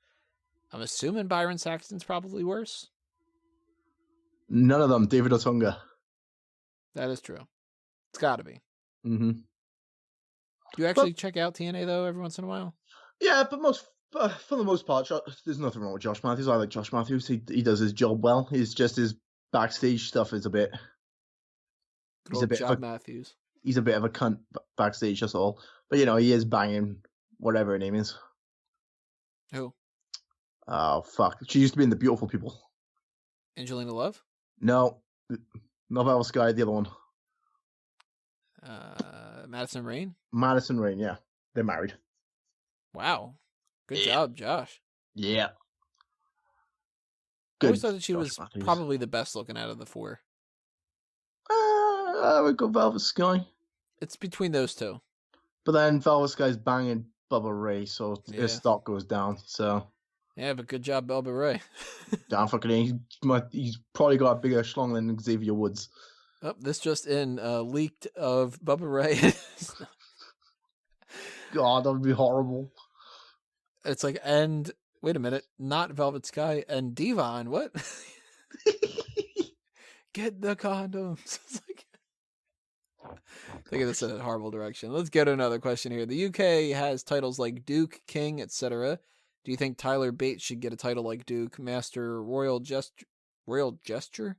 I'm assuming Byron Saxton's probably worse. None of them. David Otunga. That is true. It's got to be. Mm-hmm. Do you actually check out TNA, though, every once in a while? Yeah, but for the most part, there's nothing wrong with Josh Matthews. I like Josh Matthews. He does his job well. He's just his backstage stuff is a bit. He's a bit of a, Matthews. He's a bit of a cunt backstage, that's all. But he is banging whatever her name is. Who? Oh fuck! She used to be in The Beautiful People. Angelina Love? No, Novell Sky, the other one. Madison Rayne? Madison Rayne, yeah. They're married. Wow. Good job, Josh. Yeah. I always Good thought that she Josh was Matthews. probably the best looking out of the four. I would go Velvet Sky. It's between those two. But then Velvet Sky's banging Bubba Ray, so Yeah. his stock goes down. So Yeah, but good job, Bubba Ray. damn fucking, he's probably got a bigger schlong than Xavier Woods. Oh, this just in leaked of Bubba Ray. God, that would be horrible. It's like, and wait a minute, not Velvet Sky and Devon. What? Get the condoms. It's like, taking this in a horrible direction. Let's go to another question here. The UK has titles like Duke, King, etc. Do you think Tyler Bates should get a title like Duke, Master, Royal Gesture?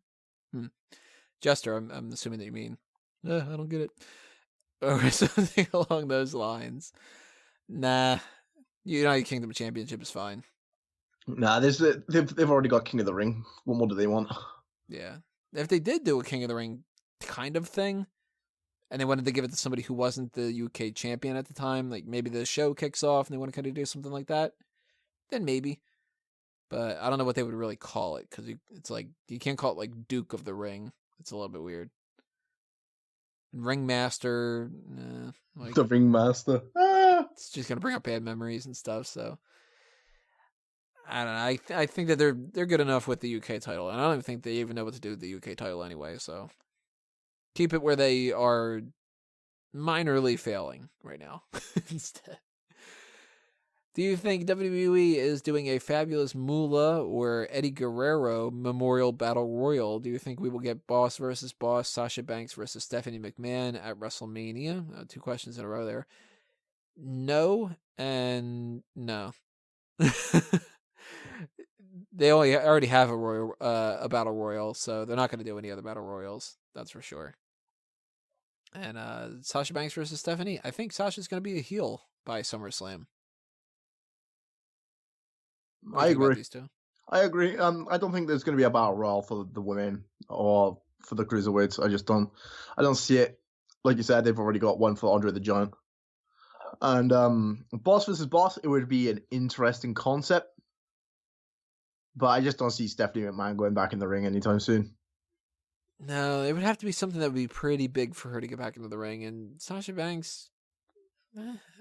Jester, I'm assuming that you mean. I don't get it. Or something along those lines. Nah, United Kingdom Championship is fine. Nah, they've already got King of the Ring. What more do they want? Yeah. If they did do a King of the Ring kind of thing, and they wanted to give it to somebody who wasn't the UK champion at the time, like maybe the show kicks off and they want to kind of do something like that, then maybe. But I don't know what they would really call it, because it's like, you can't call it like Duke of the Ring. It's a little bit weird. Ringmaster, like The Ringmaster. it's just gonna bring up bad memories and stuff. So I don't know. I think that they're good enough with the UK title, and I don't even think they even know what to do with the UK title anyway. So keep it where they are minorly failing right now instead. Do you think WWE is doing a Fabulous Moolah or Eddie Guerrero Memorial Battle Royal? Do you think we will get Boss versus Boss, Sasha Banks versus Stephanie McMahon at WrestleMania? 2 questions in a row there. No and no. They already have a Battle Royal, so they're not going to do any other Battle Royals. That's for sure. And Sasha Banks versus Stephanie, I think Sasha's going to be a heel by SummerSlam. I agree. These two? I agree. I don't think there's going to be a battle royal for the women or for the cruiserweights. I don't see it. Like you said, they've already got one for Andre the Giant. And Boss versus Boss, it would be an interesting concept. But I just don't see Stephanie McMahon going back in the ring anytime soon. No, it would have to be something that would be pretty big for her to get back into the ring. And Sasha Banks,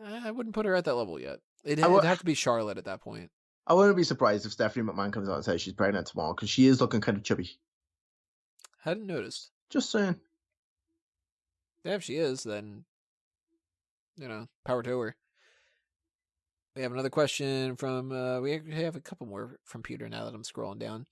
I wouldn't put her at that level yet. It'd have to be Charlotte at that point. I wouldn't be surprised if Stephanie McMahon comes out and says she's pregnant tomorrow, because she is looking kind of chubby. Hadn't noticed. Just saying. Yeah, if she is, then, power to her. We have another question from, we have a couple more from Peter now that I'm scrolling down.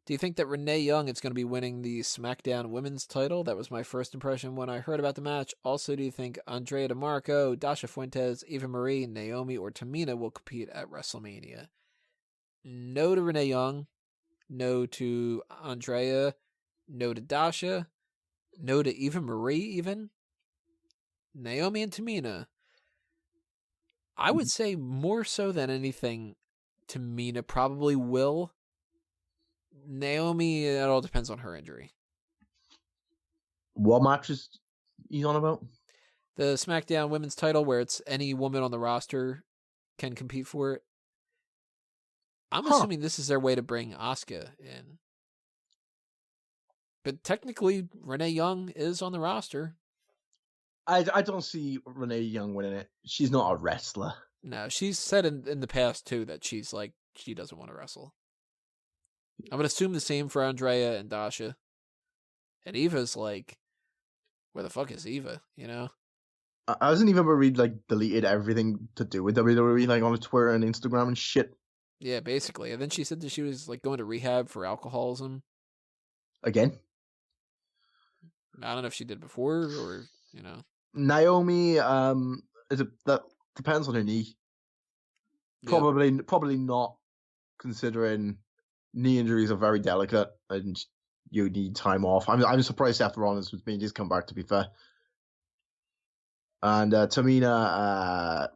Do you think that Renee Young is going to be winning the SmackDown Women's title? That was my first impression when I heard about the match. Also, do you think Andrea DeMarco, Dasha Fuentes, Eva Marie, Naomi, or Tamina will compete at WrestleMania? No to Renee Young, no to Andrea, no to Dasha, no to Eva Marie even. Naomi and Tamina. I would say more so than anything, Tamina probably will. Naomi, it all depends on her injury. What match is he on about? The SmackDown Women's title, where it's any woman on the roster can compete for it. I'm assuming this is their way to bring Asuka in. But technically, Renee Young is on the roster. I don't see Renee Young winning it. She's not a wrestler. No, she's said in the past, too, that she's like, she doesn't want to wrestle. I'm going to assume the same for Andrea and Dasha. And Eva's like, where the fuck is Eva, I wasn't even Marie deleted everything to do with WWE, on Twitter and Instagram and shit. Yeah, basically. And then she said that she was going to rehab for alcoholism. Again? I don't know if she did before or, Naomi, that depends on her knee. Yep. Probably not, considering knee injuries are very delicate and you need time off. I'm surprised Seth Rollins was being just come back, to be fair. And Tamina,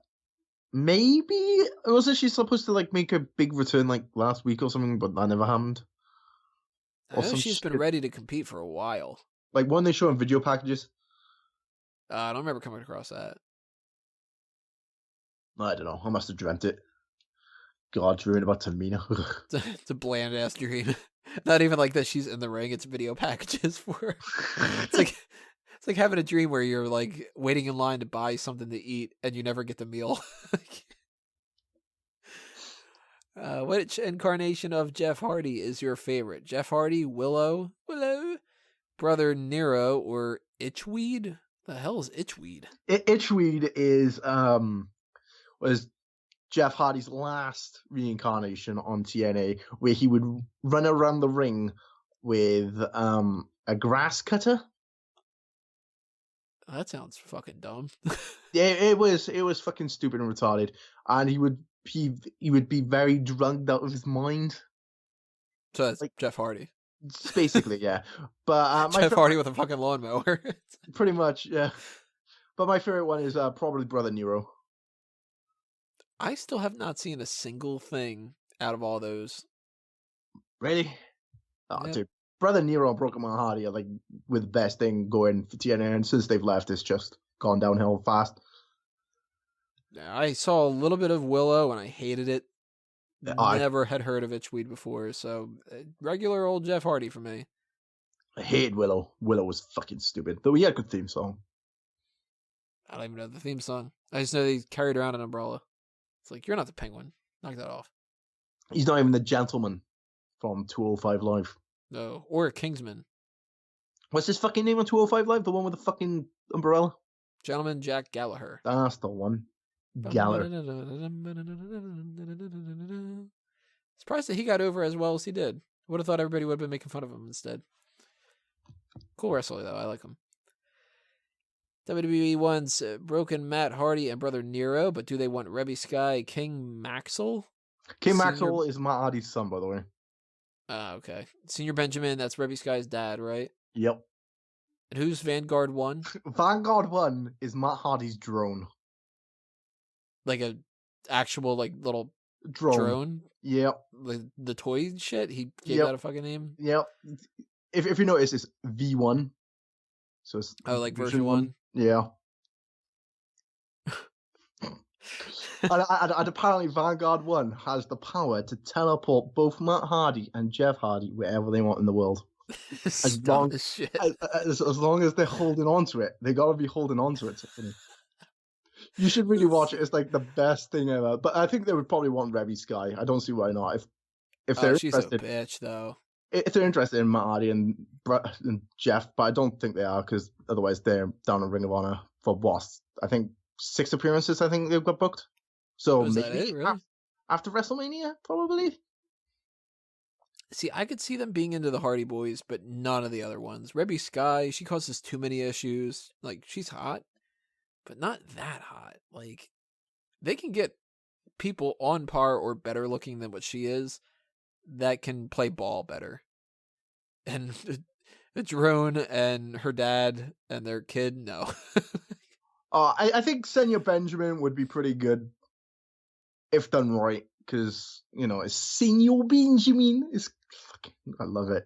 maybe wasn't she supposed to make a big return last week or something, but that never happened. I know she's been ready to compete for a while. When they show in video packages. I don't remember coming across that. I don't know. I must have dreamt it. God, dreaming about Tamina. It's a bland ass dream. Not even like that she's in the ring. It's video packages for her. It's like having a dream where you're like waiting in line to buy something to eat and you never get the meal. Which incarnation of Jeff Hardy is your favorite? Jeff Hardy, Willow, Brother Nero, or Itchweed? The hell is Itchweed? Itchweed is was Jeff Hardy's last reincarnation on TNA, where he would run around the ring with a grass cutter. That sounds fucking dumb. Yeah, it was fucking stupid and retarded, and he would be very drugged out of his mind. So that's like Jeff Hardy. Basically, yeah. But Jeff Hardy with a fucking lawnmower. Pretty much, yeah. But my favorite one is probably Brother Nero. I still have not seen a single thing out of all those. Really? Oh, yep. Dude. Brother Nero and Broken Man Hardy are like with the best thing going for TNA, and since they've left, it's just gone downhill fast. I saw a little bit of Willow, and I hated it. Never had heard of Itchweed before, so regular old Jeff Hardy for me. I hated Willow. Willow was fucking stupid, though he had a good theme song. I don't even know the theme song. I just know they carried around an umbrella. It's like, you're not the Penguin. Knock that off. He's not even the gentleman from 205 Live. No, or a Kingsman. What's his fucking name on 205 Live? The one with the fucking umbrella? Gentleman Jack Gallagher. That's the one. Gallagher. Surprised that he got over as well as he did. Would have thought everybody would have been making fun of him instead. Cool wrestler, though. I like him. WWE wants Broken Matt Hardy and Brother Nero, but do they want Rebby Sky, King Maxwell? King Maxwell is Matt Hardy's son, by the way. Okay. Senior Benjamin, that's Rebby Sky's dad, right? Yep. And who's Vanguard 1? Vanguard 1 is Matt Hardy's drone. Like a actual like little drone? Yep. Like the toy shit? He gave that a fucking name? Yep. If you notice, it's V1. So it's like version 1? Yeah. and apparently Vanguard 1 has the power to teleport both Matt Hardy and Jeff Hardy wherever they want in the world. As long as they're holding on to it. They gotta be holding on to it. You should really watch it. It's like the best thing ever. But I think they would probably want Rebby Sky. I don't see why not. If they're she's interested, a bitch, though. If they're interested in Matt Hardy and Jeff, but I don't think they are, because otherwise they're down in Ring of Honor for what? I think 6 appearances. I think they've got booked. So maybe really? After WrestleMania, probably. See, I could see them being into the Hardy Boys, but none of the other ones. Rebby Sky, she causes too many issues. Like, she's hot, but not that hot. Like, they can get people on par or better looking than what she is that can play ball better. And the drone and her dad and their kid, no. I think Senior Benjamin would be pretty good if done right, because, it's Senior Benjamin. I love it.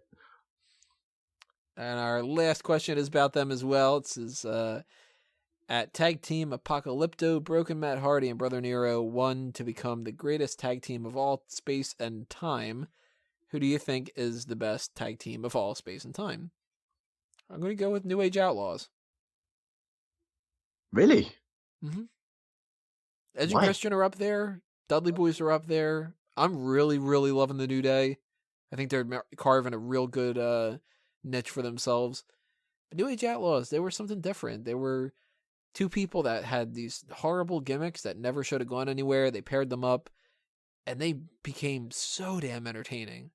And our last question is about them as well. It says, at Tag Team Apocalypto, Broken Matt Hardy and Brother Nero won to become the greatest tag team of all space and time. Who do you think is the best tag team of all space and time? I'm going to go with New Age Outlaws. Really? Mm-hmm. Edge and Christian are up there. Dudley Boys are up there. I'm really, really loving the New Day. I think they're carving a real good niche for themselves. But New Age Outlaws, they were something different. They were two people that had these horrible gimmicks that never should have gone anywhere. They paired them up, and they became so damn entertaining.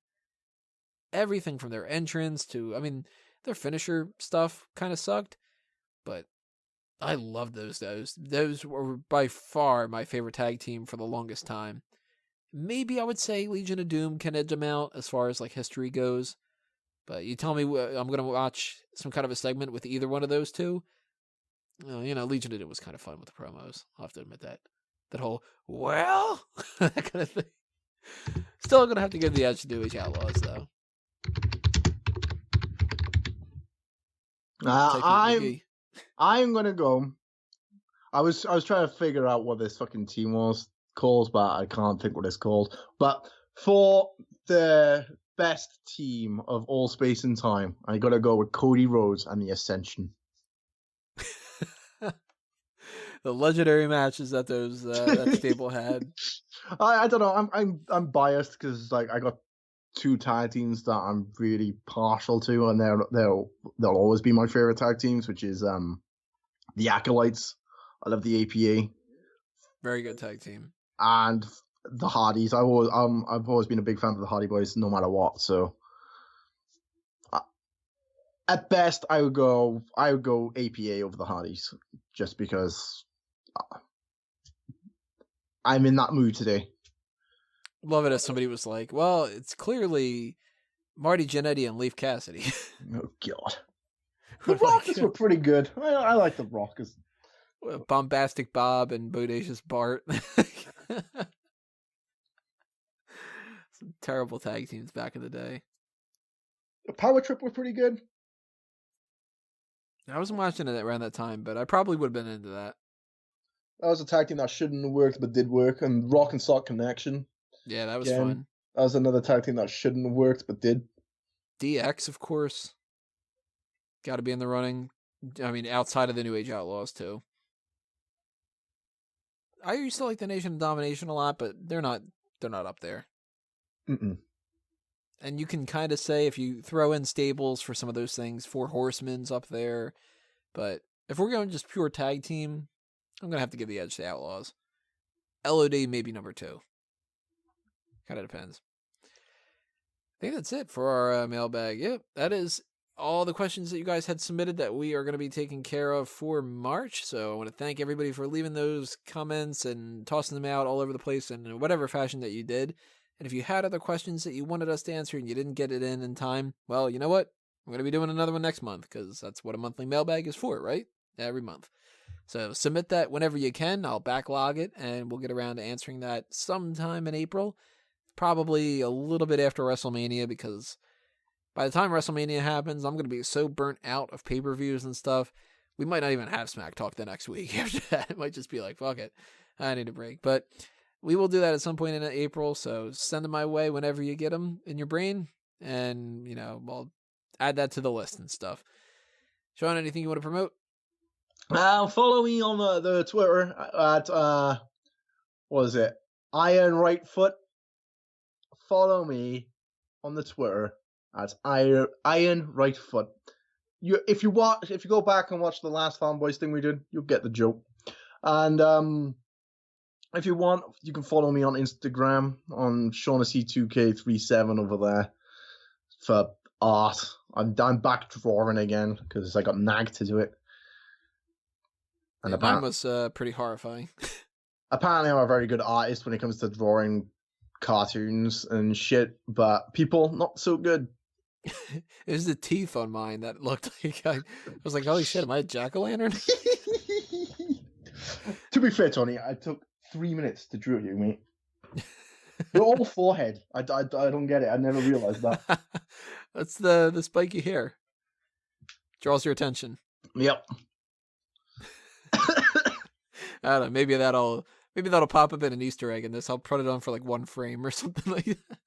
Everything from their entrance to, their finisher stuff kind of sucked, but I loved those. Those were by far my favorite tag team for the longest time. Maybe I would say Legion of Doom can edge them out as far as like history goes. But you tell me I'm going to watch some kind of a segment with either one of those two. Legion of Doom was kind of fun with the promos. I'll have to admit that. That whole, that kind of thing. Still going to have to give the edge to New Age Outlaws, though. I'm going to go. I was trying to figure out what this fucking team was called, but I can't think what it's called. But for the best team of all space and time. I got to go with Cody Rhodes and the Ascension. The legendary matches that that stable had. I don't know. I'm biased because like I got two tag teams that I'm really partial to, and they'll always be my favorite tag teams, which is the Acolytes. I love the APA. Very good tag team. And the Hardys. I've always been a big fan of the Hardy Boys, no matter what. So at best, I would go APA over the Hardys, just because I'm in that mood today. Love it if somebody was like, well, it's clearly Marty Jannetty and Leif Cassidy. Oh, God. The Rockers were pretty good. I like the Rockers. Bombastic Bob and Bodacious Bart. Some terrible tag teams back in the day. The Power Trip were pretty good. I wasn't watching it around that time, but I probably would have been into that. That was a tag team that shouldn't have worked, but did work. And Rock and Sock Connection. Yeah, that was fun. That was another tag team that shouldn't have worked, but did. DX, of course. Got to be in the running. I mean, outside of the New Age Outlaws, too. I used to like the Nation of Domination a lot, but they're not up there. Mm-mm. And you can kind of say, if you throw in stables for some of those things, Four Horsemen's up there. But if we're going just pure tag team, I'm going to have to give the edge to Outlaws. LOD maybe number 2. Kind of depends. I think that's it for our mailbag. Yep, that is all the questions that you guys had submitted that we are going to be taking care of for March. So I want to thank everybody for leaving those comments and tossing them out all over the place in whatever fashion that you did. And if you had other questions that you wanted us to answer and you didn't get it in time, well, you know what? We're going to be doing another one next month because that's what a monthly mailbag is for, right? Every month. So submit that whenever you can. I'll backlog it and we'll get around to answering that sometime in April. Probably a little bit after WrestleMania, because by the time WrestleMania happens, I'm going to be so burnt out of pay-per-views and stuff. We might not even have Smack Talk the next week after that. It might just be like, fuck it, I need a break. But we will do that at some point in April, so send them my way whenever you get them in your brain, and, you know, we'll add that to the list and stuff. Sean, anything you want to promote? Follow me on the Twitter at, what is it, Iron Right Foot. Follow me on the Twitter at Iron Right Foot. If you go back and watch the last Fanboys thing we did, you'll get the joke. And if you want, you can follow me on Instagram on Shaughnessy2K37 over there for art. I'm back drawing again because I got nagged to do it. And mine was pretty horrifying. Apparently, I'm a very good artist when it comes to drawing cartoons and shit, but people not so good. It was the teeth on mine that looked like I was like, holy shit, am I a jack-o'-lantern? To be fair, Tony, I took 3 minutes to draw you, mate. You're all forehead. I don't get it. I never realized that. That's the spiky hair. Draws your attention. Yep. I don't know. Maybe that'll pop up in an Easter egg in this. I'll put it on for like one frame or something like that.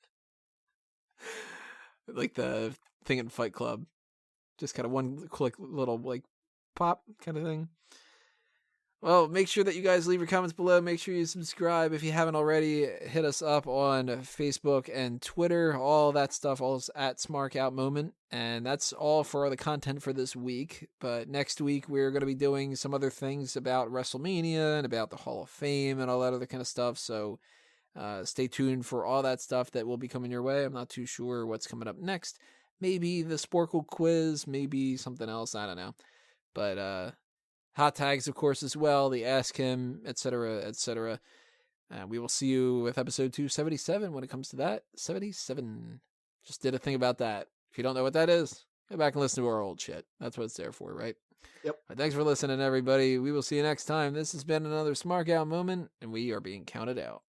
Like the thing in Fight Club. Just kind of one quick little like pop kind of thing. Well, make sure that you guys leave your comments below. Make sure you subscribe if you haven't already. Hit us up on Facebook and Twitter. All that stuff, all is at Smark Out Moment. And that's all for the content for this week. But next week, we're going to be doing some other things about WrestleMania and about the Hall of Fame and all that other kind of stuff. So stay tuned for all that stuff that will be coming your way. I'm not too sure what's coming up next. Maybe the Sporkle quiz, maybe something else. I don't know. But hot tags, of course, as well. The Ask Him, etc., etc. We will see you with episode 277 when it comes to that. 77. Just did a thing about that. If you don't know what that is, go back and listen to our old shit. That's what it's there for, right? Yep. But thanks for listening, everybody. We will see you next time. This has been another Smark Out Moment, and we are being counted out.